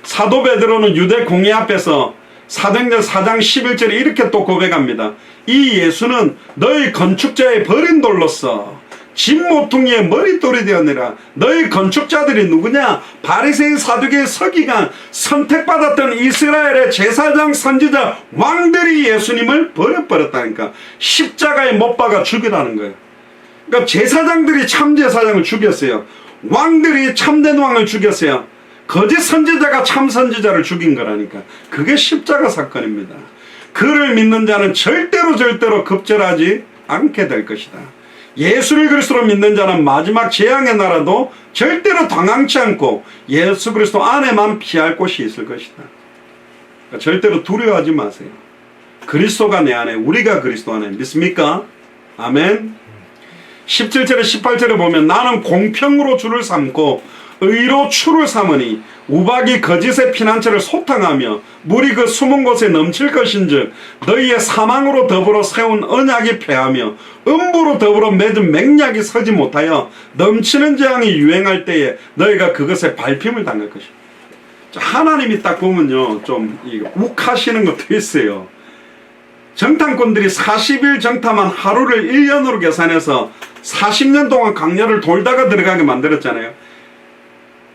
사도 베드로는 유대 공회 앞에서 사도행전 4장 11절에 이렇게 또 고백합니다. 이 예수는 너희 건축자의 버린 돌로서 집 모퉁이의 머릿돌이 되었느라. 너희 건축자들이 누구냐? 바리새인 사두개인 서기관, 선택받았던 이스라엘의 제사장 선지자 왕들이 예수님을 버려버렸다니까. 십자가에 못 박아 죽이라는 거예요. 그러니까 제사장들이 참 제사장을 죽였어요. 왕들이 참된 왕을 죽였어요. 거짓 선지자가 참 선지자를 죽인 거라니까. 그게 십자가 사건입니다. 그를 믿는 자는 절대로 급절하지 않게 될 것이다. 예수를 그리스도로 믿는 자는 마지막 재앙의 나라도 절대로 당황치 않고 예수 그리스도 안에만 피할 곳이 있을 것이다. 그러니까 절대로 두려워하지 마세요. 그리스도가 내 안에, 우리가 그리스도 안에. 믿습니까? 아멘. 17절에 18절에 보면 나는 공평으로 주를 삼고 의로 추를 삼으니 우박이 거짓의 피난처를 소탕하며 물이 그 숨은 곳에 넘칠 것인즉 너희의 사망으로 더불어 세운 언약이 패하며 음부로 더불어 맺은 맹약이 서지 못하여 넘치는 재앙이 유행할 때에 너희가 그것에 밟힘을 당할 것이다. 하나님이 딱 보면요 좀 욱하시는 것도 있어요. 정탐꾼들이 40일 정탐한 하루를 1년으로 계산해서 40년 동안 강야를 돌다가 들어가게 만들었잖아요.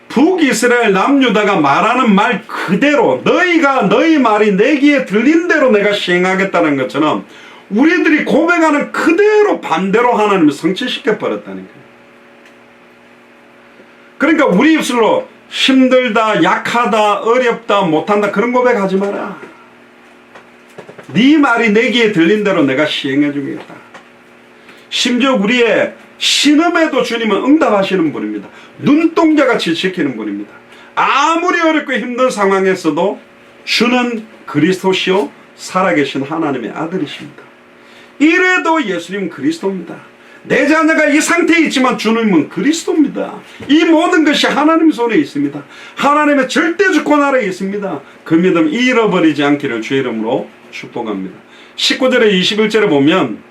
북이스라엘 남유다가 말하는 말 그대로 너희가 너희 말이 내 귀에 들린 대로 내가 시행하겠다는 것처럼 우리들이 고백하는 그대로 반대로 하나님을 성취시켜 버렸다니까요. 그러니까 우리 입술로 힘들다, 약하다, 어렵다, 못한다 그런 고백하지 마라. 네 말이 내 귀에 들린 대로 내가 시행해 주겠다. 심지어 우리의 신음에도 주님은 응답하시는 분입니다. 눈동자같이 지키는 분입니다. 아무리 어렵고 힘든 상황에서도 주는 그리스도시요 살아계신 하나님의 아들이십니다. 이래도 예수님은 그리스도입니다. 내 자녀가 이 상태에 있지만 주님은 그리스도입니다. 이 모든 것이 하나님 손에 있습니다. 하나님의 절대 주권 아래에 있습니다. 그 믿음 잃어버리지 않기를 주의 이름으로 축복합니다. 19절에 21절에 보면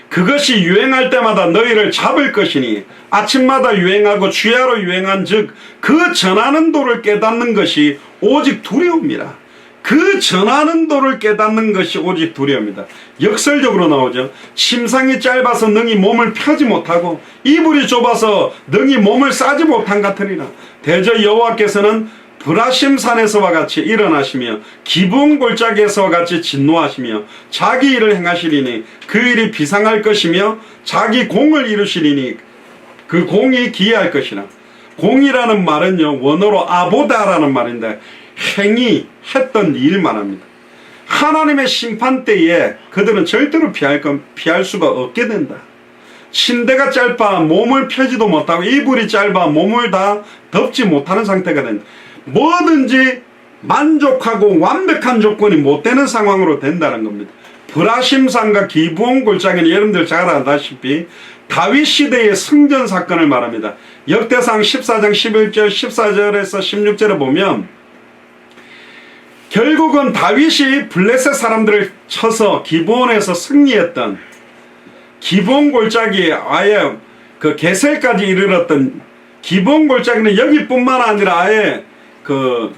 그것이 유행할 때마다 너희를 잡을 것이니 아침마다 유행하고 주야로 유행한 즉 그 전하는 도를 깨닫는 것이 오직 두려움이라. 그 전하는 도를 깨닫는 것이 오직 두려움이다. 역설적으로 나오죠. 침상이 짧아서 능히 몸을 펴지 못하고 이불이 좁아서 능히 몸을 싸지 못한 같으리라. 대저 여호와께서는 브라심산에서와 같이 일어나시며 기브온 골짜기에서와 같이 진노하시며 자기 일을 행하시리니 그 일이 비상할 것이며 자기 공을 이루시리니 그 공이 기이할 것이라. 공이라는 말은요 원어로 아보다라는 말인데 행위 했던 일 말합니다. 하나님의 심판 때에 그들은 절대로 피할 수가 없게 된다. 침대가 짧아 몸을 펴지도 못하고 이불이 짧아 몸을 다 덮지 못하는 상태가 된다. 뭐든지 만족하고 완벽한 조건이 못 되는 상황으로 된다는 겁니다. 브라심산과 기브온 골짜기는 여러분들 잘 알다시피 다윗 시대의 승전 사건을 말합니다. 역대상 14장 11절 14절에서 16절에 보면 결국은 다윗이 블레셋 사람들을 쳐서 기브온에서 승리했던 기브온 골짜기에 아예 그 게셀까지 이르렀던 기브온 골짜기는 여기뿐만 아니라 아예 그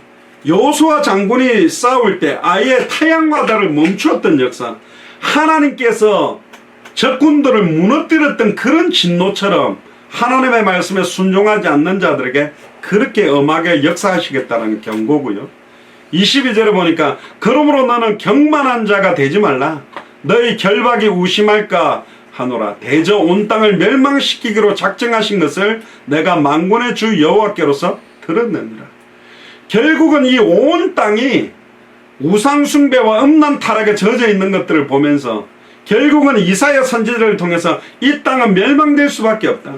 여호수아 장군이 싸울 때 아예 태양바다를 멈추었던 역사, 하나님께서 적군들을 무너뜨렸던 그런 진노처럼 하나님의 말씀에 순종하지 않는 자들에게 그렇게 엄하게 역사하시겠다는 경고고요. 22절에 보니까 그러므로 너는 경만한 자가 되지 말라. 너희 결박이 우심할까 하노라. 대저 온 땅을 멸망시키기로 작정하신 것을 내가 만군의 주 여호와께로서 들었느니라. 결국은 이 온 땅이 우상숭배와 음란 타락에 젖어 있는 것들을 보면서 결국은 이사야 선지자를 통해서 이 땅은 멸망될 수밖에 없다.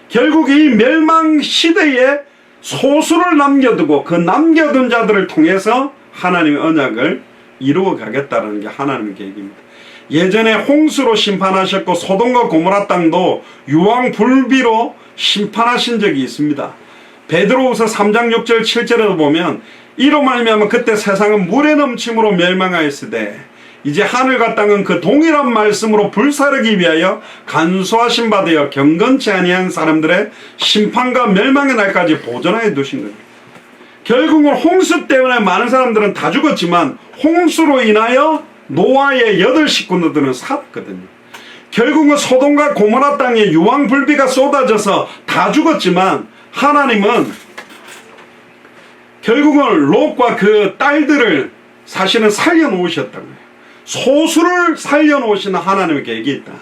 결국 이 멸망 시대에 소수를 남겨두고 그 남겨둔 자들을 통해서 하나님의 언약을 이루어 가겠다는 게 하나님의 계획입니다. 예전에 홍수로 심판하셨고 소돔과 고모라 땅도 유황불비로 심판하신 적이 있습니다. 베드로후서 3장 6절 7절에도 보면 이로 말미암아 그때 세상은 물의 넘침으로 멸망하였으되 이제 하늘과 땅은 그 동일한 말씀으로 불사르기 위하여 간소하신 바 되어 경건치 아니한 사람들의 심판과 멸망의 날까지 보존하여 두신 겁니다. 결국은 홍수 때문에 많은 사람들은 다 죽었지만 홍수로 인하여 노아의 8 식구들은 살았거든요. 결국은 소돔과 고모라 땅에 유황불비가 쏟아져서 다 죽었지만 하나님은 결국은 롯과 그 딸들을 사실은 살려놓으셨다는 거예요. 소수를 살려놓으시는 하나님의 계획이 있다.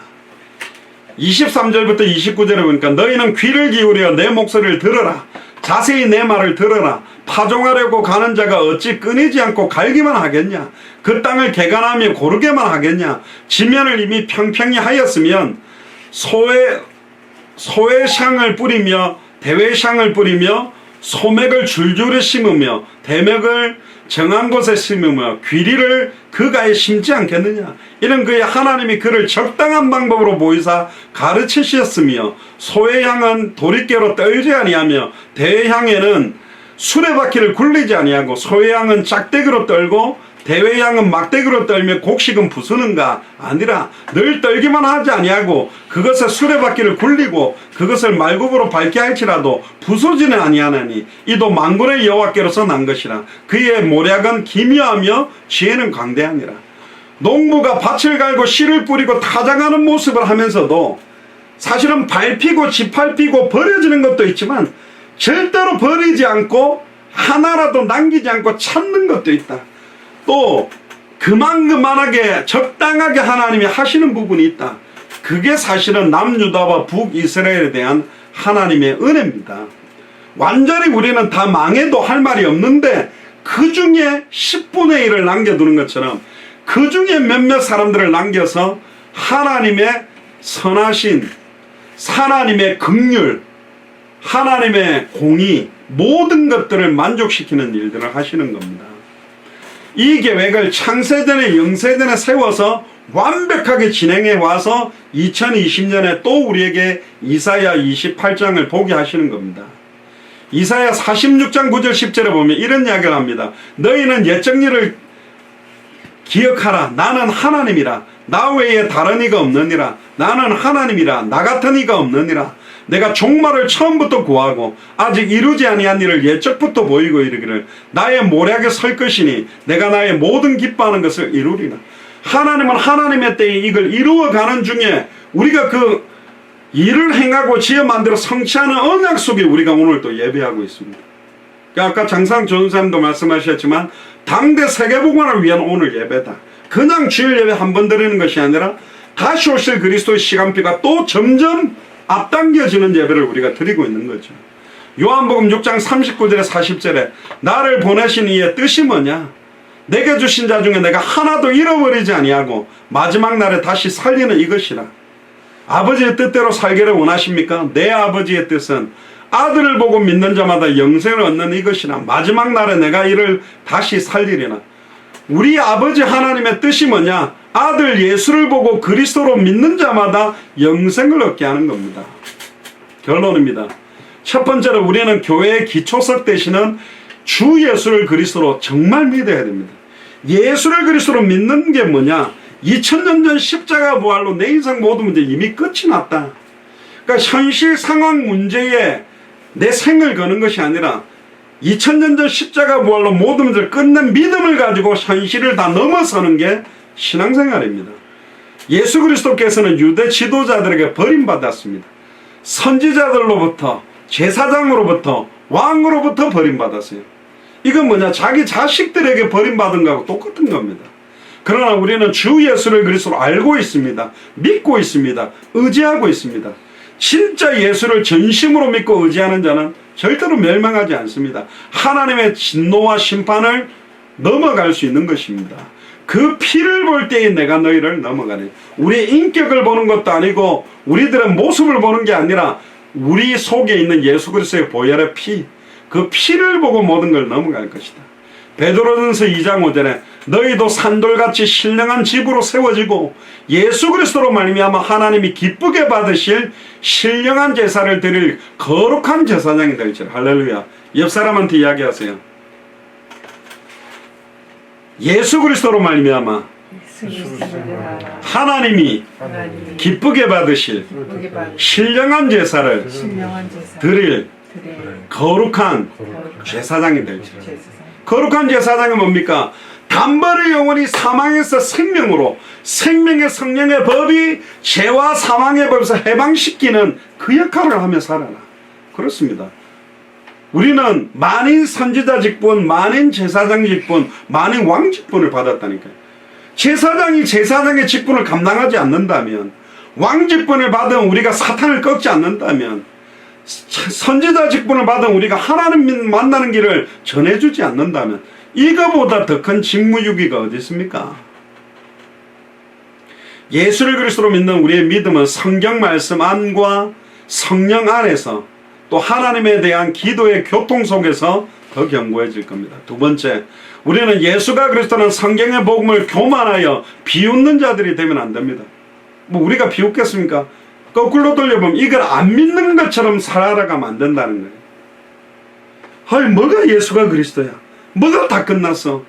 23절부터 29절에 보니까 너희는 귀를 기울여 내 목소리를 들어라. 자세히 내 말을 들어라. 파종하려고 가는 자가 어찌 끊이지 않고 갈기만 하겠냐. 그 땅을 개간하며 고르게만 하겠냐. 지면을 이미 평평히 하였으면 소외향을 뿌리며 대외향을 뿌리며 소맥을 줄줄이 심으며 대맥을 정한 곳에 심으며 귀리를 그가에 심지 않겠느냐. 이런 그의 하나님이 그를 적당한 방법으로 보이사 가르치셨으며 소외향은 도리깨로 떨지 아니하며 대외향에는 수레바퀴를 굴리지 아니하고 소외향은 짝대기로 떨고 대외향은 막대기로 떨며 곡식은 부수는가 아니라 늘 떨기만 하지 아니하고 그것에 수레바퀴를 굴리고 그것을 말굽으로 밟게 할지라도 부수지는 아니하나니 이도 만군의 여호와께로서 난 것이라. 그의 모략은 기묘하며 지혜는 광대하니라. 농부가 밭을 갈고 씨를 뿌리고 타작하는 모습을 하면서도 사실은 밟히고 짓밟히고 버려지는 것도 있지만 절대로 버리지 않고 하나라도 남기지 않고 찾는 것도 있다. 또 그만하게 적당하게 하나님이 하시는 부분이 있다. 그게 사실은 남유다와 북이스라엘에 대한 하나님의 은혜입니다. 완전히 우리는 다 망해도 할 말이 없는데 그 중에 10분의 1을 남겨두는 것처럼 그 중에 몇몇 사람들을 남겨서 하나님의 선하신, 하나님의 긍휼, 하나님의 공의, 모든 것들을 만족시키는 일들을 하시는 겁니다. 이 계획을 창세전에 영세전에 세워서 완벽하게 진행해 와서 2020년에 또 우리에게 이사야 28장을 보게 하시는 겁니다. 이사야 46장 9절 10절에 보면 이런 이야기를 합니다. 너희는 옛적 일을 기억하라. 나는 하나님이라. 나 외에 다른 이가 없느니라. 나는 하나님이라. 나 같은 이가 없느니라. 내가 종말을 처음부터 구하고 아직 이루지 아니한 일을 옛적부터 보이고 이르기를 나의 모략에 설 것이니 내가 나의 모든 기뻐하는 것을 이루리라. 하나님은 하나님의 때에 이걸 이루어가는 중에 우리가 그 일을 행하고 지어 만들어 성취하는 언약 속에 우리가 오늘 또 예배하고 있습니다. 아까 장상 전사님도 말씀하셨지만 당대 세계복음화를 위한 오늘 예배다. 그냥 주일 예배 한 번 드리는 것이 아니라 다시 오실 그리스도의 시간표가 또 점점 앞당겨지는 예배를 우리가 드리고 있는 거죠. 요한복음 6장 39절에 40절에 나를 보내신 이의 뜻이 뭐냐? 내게 주신 자 중에 내가 하나도 잃어버리지 아니하고 마지막 날에 다시 살리는 이것이라. 아버지의 뜻대로 살기를 원하십니까? 내 아버지의 뜻은 아들을 보고 믿는 자마다 영생을 얻는 이것이라. 마지막 날에 내가 이를 다시 살리리라. 우리 아버지 하나님의 뜻이 뭐냐? 아들 예수를 보고 그리스도로 믿는 자마다 영생을 얻게 하는 겁니다. 결론입니다. 첫 번째로 우리는 교회의 기초석 되시는 주 예수를 그리스도로 정말 믿어야 됩니다. 예수를 그리스도로 믿는 게 뭐냐? 2000년 전 십자가 부활로 내 인생 모든 문제 이미 끝이 났다. 그러니까 현실 상황 문제에 내 생을 거는 것이 아니라 2000년 전 십자가 부활로 모든 문제를 끝낸 믿음을 가지고 현실을 다 넘어서는 게 신앙생활입니다. 예수 그리스도께서는 유대 지도자들에게 버림받았습니다. 선지자들로부터, 제사장으로부터, 왕으로부터 버림받았어요. 이건 뭐냐? 자기 자식들에게 버림받은 거하고 똑같은 겁니다. 그러나 우리는 주 예수를 그리스도로 알고 있습니다. 믿고 있습니다. 의지하고 있습니다. 진짜 예수를 전심으로 믿고 의지하는 자는 절대로 멸망하지 않습니다. 하나님의 진노와 심판을 넘어갈 수 있는 것입니다. 그 피를 볼 때에 내가 너희를 넘어가네. 우리의 인격을 보는 것도 아니고 우리들의 모습을 보는 게 아니라 우리 속에 있는 예수 그리스도의 보혈의 피, 그 피를 보고 모든 걸 넘어갈 것이다. 베드로전서 2장 5절에 너희도 산돌같이 신령한 집으로 세워지고 예수 그리스도로 말미암아 하나님이 기쁘게 받으실 신령한 제사를 드릴 거룩한 제사장이 될지라. 할렐루야. 옆 사람한테 이야기하세요. 예수 그리스도로 말미암아 하나님이 기쁘게 받으실 신령한 제사를 드릴 거룩한 제사장이 될지라. 거룩한 제사장은 뭡니까? 단번에 영원히 사망에서 생명으로, 생명의 성령의 법이 죄와 사망의 법에서 해방시키는 그 역할을 하며 살아라. 그렇습니다. 우리는 만인 선지자 직분, 만인 제사장 직분, 만인 왕 직분을 받았다니까요. 제사장이 제사장의 직분을 감당하지 않는다면, 왕 직분을 받은 우리가 사탄을 꺾지 않는다면, 선지자 직분을 받은 우리가 하나님 만나는 길을 전해주지 않는다면 이거보다 더 큰 직무유기가 어디 있습니까? 예수를 그리스도로 믿는 우리의 믿음은 성경 말씀 안과 성령 안에서 또 하나님에 대한 기도의 교통 속에서 더 견고해질 겁니다. 두 번째, 우리는 예수가 그리스도는 성경의 복음을 교만하여 비웃는 자들이 되면 안 됩니다. 뭐 우리가 비웃겠습니까? 거꾸로 돌려보면 이걸 안 믿는 것처럼 살아가면 안 된다는 거예요. 아니 뭐가 예수가 그리스도야? 뭐가 다 끝났어?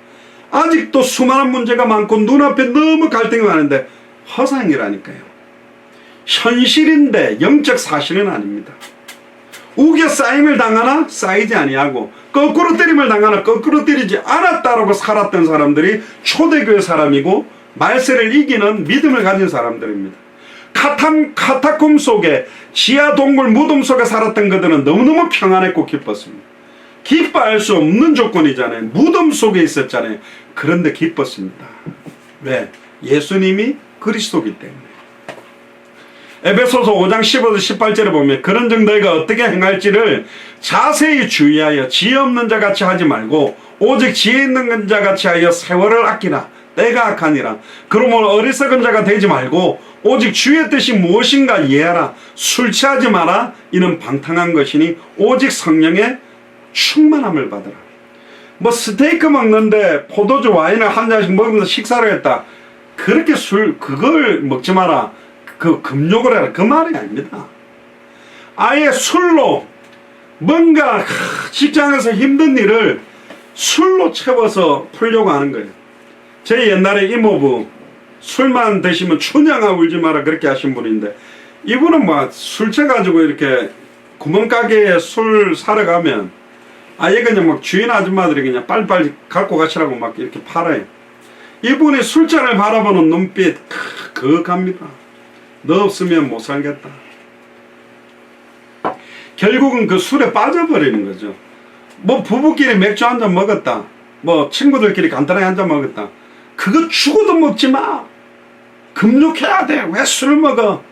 아직도 수많은 문제가 많고 눈앞에 너무 갈등이 많은데 허상이라니까요. 현실인데 영적 사실은 아닙니다. 우겨 쌓임을 당하나 쌓이지 아니하고 거꾸로 때림을 당하나 거꾸로 때리지 않았다라고 살았던 사람들이 초대교회 사람이고 말세를 이기는 믿음을 가진 사람들입니다. 카타콤 속에 지하 동굴 무덤 속에 살았던 그들은 너무너무 평안했고 기뻤습니다. 기뻐할 수 없는 조건이잖아요. 무덤 속에 있었잖아요. 그런데 기뻤습니다. 왜? 예수님이 그리스도이기 때문에. 에베소서 5장 15절 18절에 보면 그런즉 너희가 어떻게 행할지를 자세히 주의하여 지혜 없는 자 같이 하지 말고 오직 지혜 있는 자 같이 하여 세월을 아끼라. 때가 악하니라. 그러므로 어리석은 자가 되지 말고 오직 주의 뜻이 무엇인가 이해하라. 술 취하지 마라. 이는 방탕한 것이니 오직 성령의 충만함을 받으라. 뭐 스테이크 먹는데 포도주 와인을 한 잔씩 먹으면서 식사를 했다. 그렇게 그걸 먹지 마라. 그 금욕을 해라. 그 말이 아닙니다. 아예 술로 뭔가 직장에서 힘든 일을 술로 채워서 풀려고 하는 거예요. 제 옛날에 이모부 술만 드시면 춘향아 울지 마라 그렇게 하신 분인데, 이분은 뭐 술 채가지고 이렇게 구멍가게에 술 사러 가면 아예 그냥 막 주인 아줌마들이 그냥 빨리빨리 갖고 가시라고 막 이렇게 팔아요. 이분이 술잔을 바라보는 눈빛 그윽합니다. 너 없으면 못 살겠다. 결국은 그 술에 빠져버리는 거죠. 뭐 부부끼리 맥주 한 잔 먹었다, 뭐 친구들끼리 간단하게 한 잔 먹었다, 그거 죽어도 먹지 마. 금욕해야 돼. 왜 술을 먹어?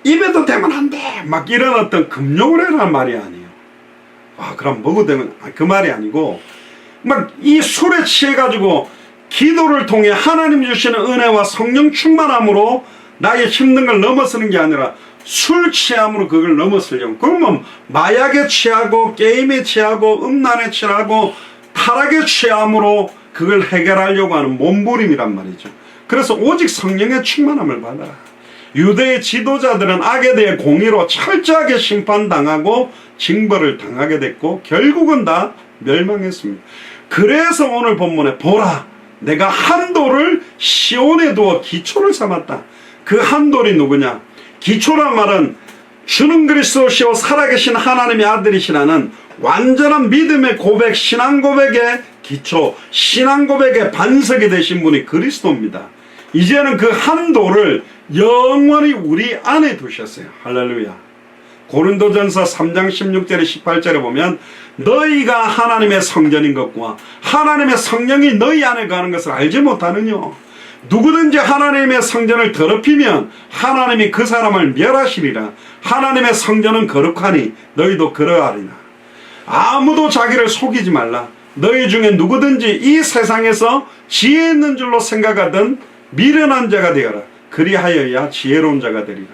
입에도 대면 안 돼. 막 이런 어떤 금욕을 해라는 말이 아니에요. 그럼 먹어도 되면 그 말이 아니고, 막 이 술에 취해가지고 기도를 통해 하나님 주시는 은혜와 성령 충만함으로 나의 힘든 걸 넘어서는 게 아니라 술 취함으로 그걸 넘어서려고. 그러면 마약에 취하고 게임에 취하고 음란에 취하고 타락에 취함으로 그걸 해결하려고 하는 몸부림이란 말이죠. 그래서 오직 성령의 충만함을 받아라. 유대의 지도자들은 악에 대해 공의로 철저하게 심판당하고 징벌을 당하게 됐고 결국은 다 멸망했습니다. 그래서 오늘 본문에 보라, 내가 한 돌을 시온에 두어 기초를 삼았다. 그 한 돌이 누구냐? 기초란 말은 주는 그리스도시요 살아계신 하나님의 아들이시라는 완전한 믿음의 고백, 신앙 고백의 기초, 신앙 고백의 반석이 되신 분이 그리스도입니다. 이제는 그 한 돌을 영원히 우리 안에 두셨어요. 할렐루야. 고린도전서 3장 16절에 18절에 보면 너희가 하나님의 성전인 것과 하나님의 성령이 너희 안에 가는 것을 알지 못하느뇨. 누구든지 하나님의 성전을 더럽히면 하나님이 그 사람을 멸하시리라. 하나님의 성전은 거룩하니 너희도 그러하리라. 아무도 자기를 속이지 말라. 너희 중에 누구든지 이 세상에서 지혜 있는 줄로 생각하던 미련한 자가 되어라. 그리하여야 지혜로운 자가 되리라.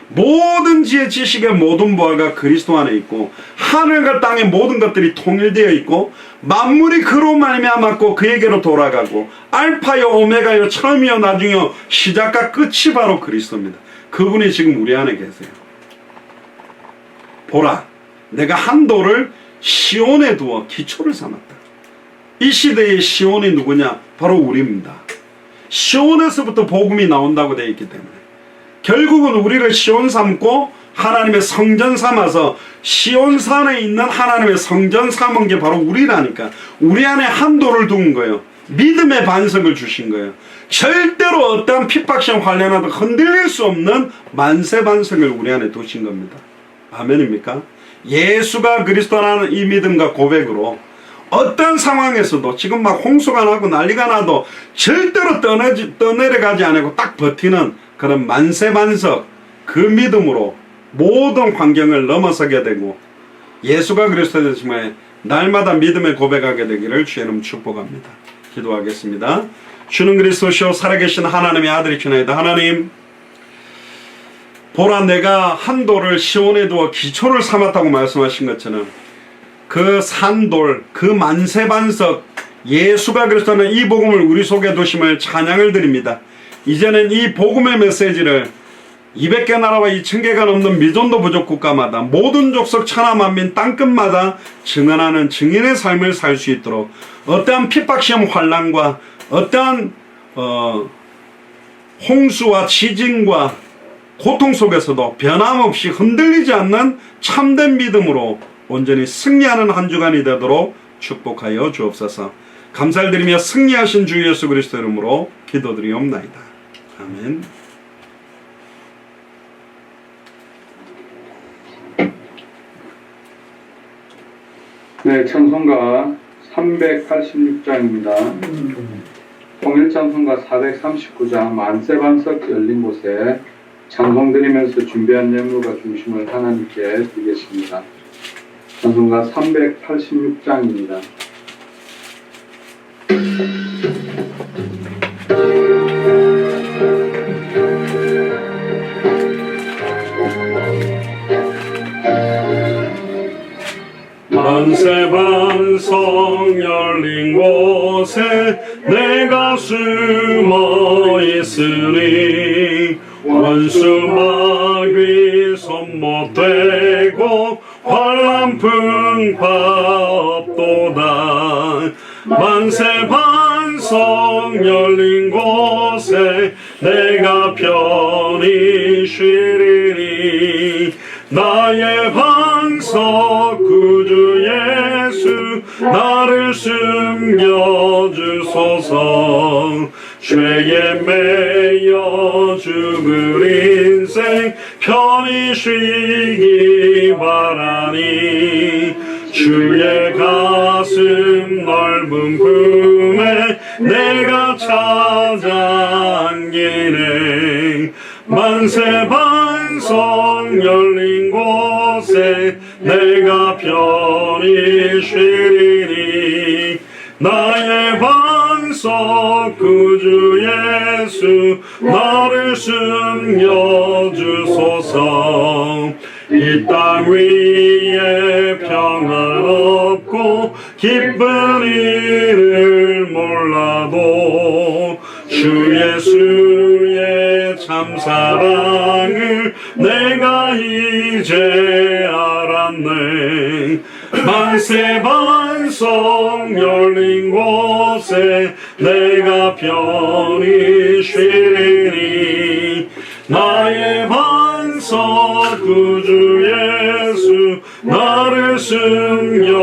모든 지혜 지식의 모든 보화가 그리스도 안에 있고 하늘과 땅의 모든 것들이 통일되어 있고 만물이 그로 말미암았고 그에게로 돌아가고 알파요 오메가요 처음이요 나중이요 시작과 끝이 바로 그리스도입니다. 그분이 지금 우리 안에 계세요. 보라, 내가 한 돌을 시온에 두어 기초를 삼았다. 이 시대의 시온이 누구냐? 바로 우리입니다. 시온에서부터 복음이 나온다고 되어 있기 때문에 결국은 우리를 시온 삼고 하나님의 성전 삼아서 시온산에 있는 하나님의 성전 삼은 게 바로 우리라니까. 우리 안에 한 돌을 둔 거예요. 믿음의 반석을 주신 거예요. 절대로 어떠한 핍박시험 환난하도 흔들릴 수 없는 만세 반석을 우리 안에 두신 겁니다. 아멘입니까? 예수가 그리스도라는 이 믿음과 고백으로 어떤 상황에서도 지금 막 홍수가 나고 난리가 나도 절대로 떠내려가지 않고 딱 버티는 그런 만세반석, 그 믿음으로 모든 환경을 넘어서게 되고 예수가 그리스도 되심에 날마다 믿음의 고백하게 되기를 주의 이름 축복합니다. 기도하겠습니다. 주는 그리스도시요 살아계신 하나님의 아들이시나이다. 하나님, 보라, 내가 한 돌을 시온에 두어 기초를 삼았다고 말씀하신 것처럼 그 산돌, 그 만세반석 예수가 그리스도는 이 복음을 우리 속에 두심을 찬양을 드립니다. 이제는 이 복음의 메시지를 200개 나라와 2000개가 넘는 미전도 부족 국가마다 모든 족속 천하 만민 땅끝마다 증언하는 증인의 삶을 살 수 있도록 어떠한 핍박시험 환난과 어떠한 홍수와 지진과 고통 속에서도 변함없이 흔들리지 않는 참된 믿음으로 온전히 승리하는 한 주간이 되도록 축복하여 주옵소서. 감사를 드리며 승리하신 주 예수 그리스도 이름으로 기도드리옵나이다. 아멘. 네, 찬송가 386장입니다. 통일찬송가 439장 만세반석 열린 곳에 찬송 드리면서 준비한 예물과 중심을 하나님께 드리겠습니다. 찬송가 386장입니다. 만세 반석 열린 곳에 내가 숨어 있으니 원수 마귀 손 못 대고 환난 풍파 없도다. 만세 반석 열린 곳에 내가 편히 쉬리니 나의 반석 구주 예수 나를 숨겨주소서. 죄에 매여 죽을 인생 편히 쉬기 바라니 주의 가슴 넓은 품에 내가 찾아 안기네. 만세 반석 열린 곳에 내가 편히 쉬리니 나의 반석 구주 예수 나를 숨겨주소서. 이 땅 위에 평안 없고 기쁜 일을 몰라도 주 예수의 참 사랑을 내가 이제 알았네. 만세 반석 열린 곳에 내가 편히 쉬리니 나의 반석 구주 예수 나를 숨겨주소서.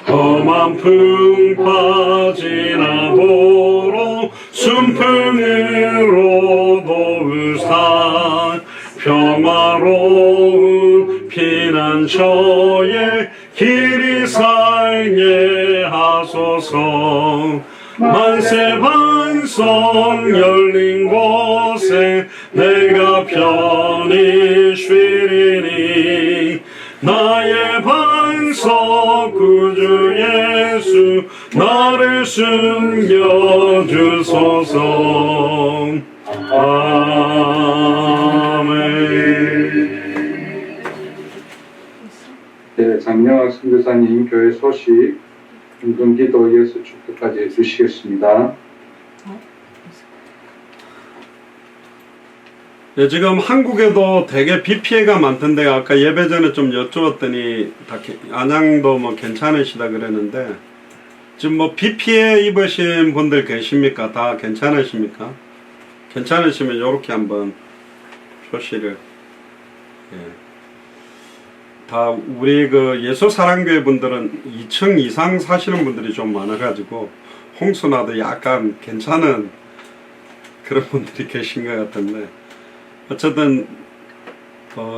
험한 풍파 지나도록 순풍으로 도우사 평화로운 피난처에 길이 살게 하소서. 만세 반석 열린 곳에 내가 편히 쉬리니 나의 반석 구주 예수 나를 숨겨주소서. 아멘. 네, 장영학 선교사님 교회 소식 운동기도 이어서 축도까지 해주시겠습니다. 네, 지금 한국에도 되게 비 피해가 많던데 아까 예배 전에 좀 여쭈었더니 다 안양도 뭐 괜찮으시다 그랬는데 지금 뭐 비 피해 입으신 분들 계십니까? 다 괜찮으십니까? 괜찮으시면 이렇게 한번 표시를 다 우리 그 예수사랑교회 분들은 2층 이상 사시는 분들이 좀 많아가지고 홍수나도 약간 괜찮은 그런 분들이 계신 것 같은데 어쨌든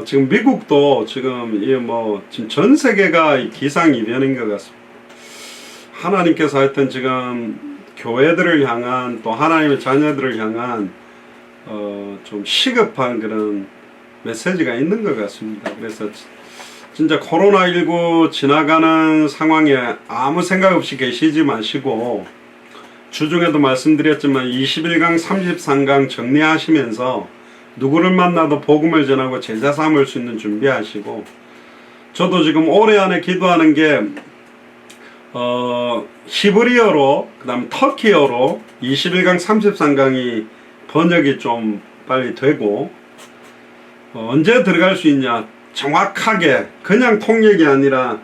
지금 미국도 지금 지금 전 세계가 기상 이변인 것 같습니다. 하나님께서 하여튼 지금 교회들을 향한 또 하나님의 자녀들을 향한 좀 시급한 그런 메시지가 있는 것 같습니다. 그래서 진짜 코로나19 지나가는 상황에 아무 생각 없이 계시지 마시고 주중에도 말씀드렸지만 21강 33강 정리하시면서 누구를 만나도 복음을 전하고 제자 삼을 수 있는 준비하시고 저도 지금 올해 안에 기도하는 게 히브리어로 그 다음 터키어로 21강 33강이 번역이 좀 빨리 되고 언제 들어갈 수 있냐 정확하게 그냥 통역이 아니라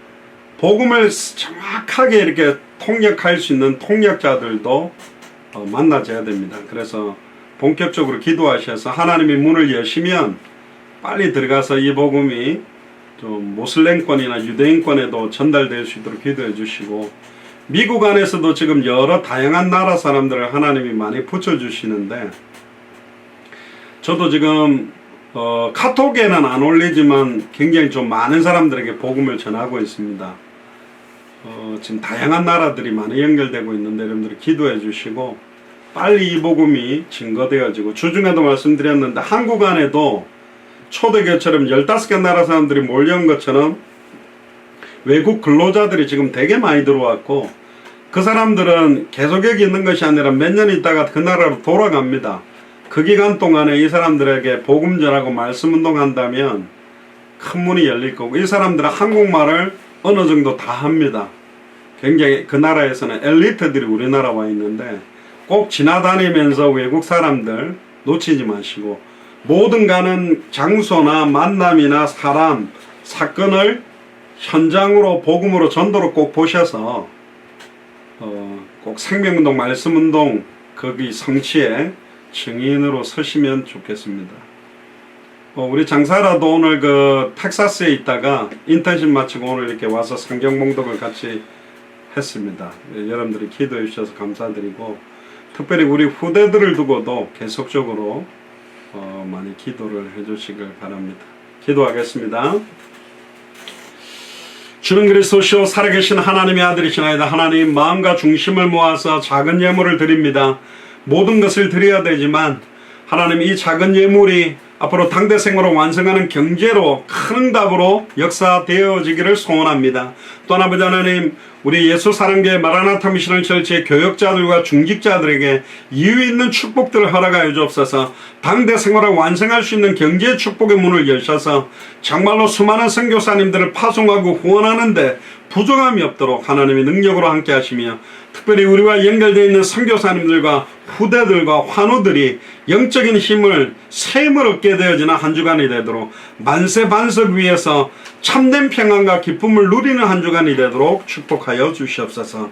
복음을 정확하게 이렇게 통역할 수 있는 통역자들도 만나줘야 됩니다. 그래서 본격적으로 기도하셔서 하나님이 문을 여시면 빨리 들어가서 이 복음이 좀 모슬렘권이나 유대인권에도 전달될 수 있도록 기도해 주시고 미국 안에서도 지금 여러 다양한 나라 사람들을 하나님이 많이 붙여주시는데 저도 지금 카톡에는 안 올리지만 굉장히 좀 많은 사람들에게 복음을 전하고 있습니다. 지금 다양한 나라들이 많이 연결되고 있는데 여러분들이 기도해 주시고 빨리 이 복음이 증거되어지고 주중에도 말씀드렸는데 한국 안에도 초대교회처럼 15개 나라 사람들이 몰려온 것처럼 외국 근로자들이 지금 되게 많이 들어왔고 그 사람들은 계속 여기 있는 것이 아니라 몇 년 있다가 그 나라로 돌아갑니다. 그 기간 동안에 이 사람들에게 복음 전하고 말씀 운동한다면 큰 문이 열릴 거고, 이 사람들은 한국말을 어느 정도 다 합니다. 굉장히 그 나라에서는 엘리트들이 우리나라 와 있는데 꼭 지나다니면서 외국 사람들 놓치지 마시고, 모든 가는 장소나 만남이나 사람, 사건을 현장으로 복음으로 전도로 꼭 보셔서 꼭 생명운동, 말씀운동 거기 성취에 증인으로 서시면 좋겠습니다. 우리 장사라도 오늘 그 텍사스에 있다가 인턴십 마치고 오늘 이렇게 와서 성경 봉독을 같이 했습니다. 여러분들이 기도해 주셔서 감사드리고, 특별히 우리 후대들을 두고도 계속적으로 많이 기도를 해 주시길 바랍니다. 기도하겠습니다. 주는 그리스도시요 살아계신 하나님의 아들이시나이다. 하나님, 마음과 중심을 모아서 작은 예물을 드립니다. 모든 것을 드려야 되지만 하나님, 이 작은 예물이 앞으로 당대 생활을 완성하는 경제로 큰 응답으로 역사되어지기를 소원합니다. 또한 아버지 하나님, 우리 예수 사랑교회 마라나타 미션을 철치의 교역자들과 중직자들에게 이유 있는 축복들을 허락하여 주옵소서. 당대 생활을 완성할 수 있는 경제 축복의 문을 여셔서 정말로 수많은 선교사님들을 파송하고 후원하는데 부족함이 없도록 하나님의 능력으로 함께 하시며, 특별히 우리와 연결되어 있는 선교사님들과 후대들과 환우들이 영적인 힘을 샘을 얻게 되어지는 한 주간이 되도록, 만세 반석 위에서 참된 평안과 기쁨을 누리는 한 주간이 되도록 축복하여 주시옵소서.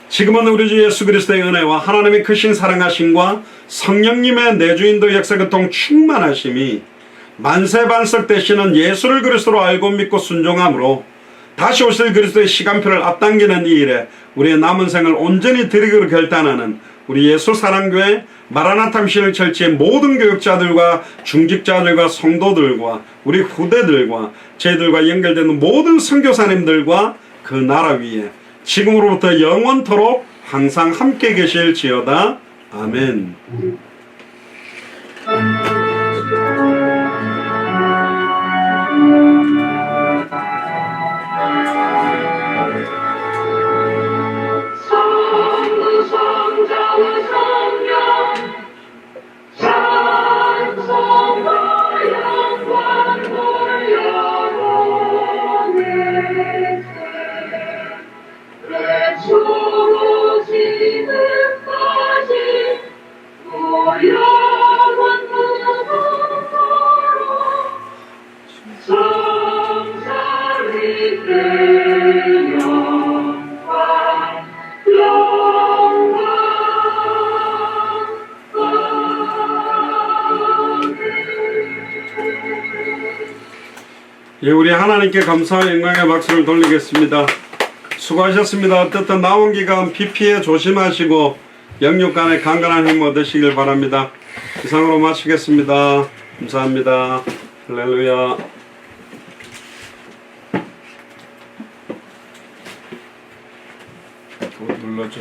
지금은 우리 주 예수 그리스도의 은혜와 하나님의 크신 사랑하심과 성령님의 내주인도 역사교통 충만하심이 만세 반석 되시는 예수를 그리스도로 알고 믿고 순종함으로 다시 오실 그리스도의 시간표를 앞당기는 이 일에 우리의 남은 생을 온전히 드리기로 결단하는 우리 예수 사랑교회 마라나타 미션을 철치의 모든 교육자들과 중직자들과 성도들과 우리 후대들과 저희들과 연결되는 모든 선교사님들과 그 나라 위에 지금으로부터 영원토록 항상 함께 계실지어다. 아멘. 예, 우리 하나님께 감사와 영광의 박수를 돌리겠습니다. 수고하셨습니다. 어쨌든 남은 기간 비 피해 조심하시고 영육간에 강건한 힘 얻으시길 바랍니다. 이상으로 마치겠습니다. 감사합니다. 할렐루야. 눌러줘.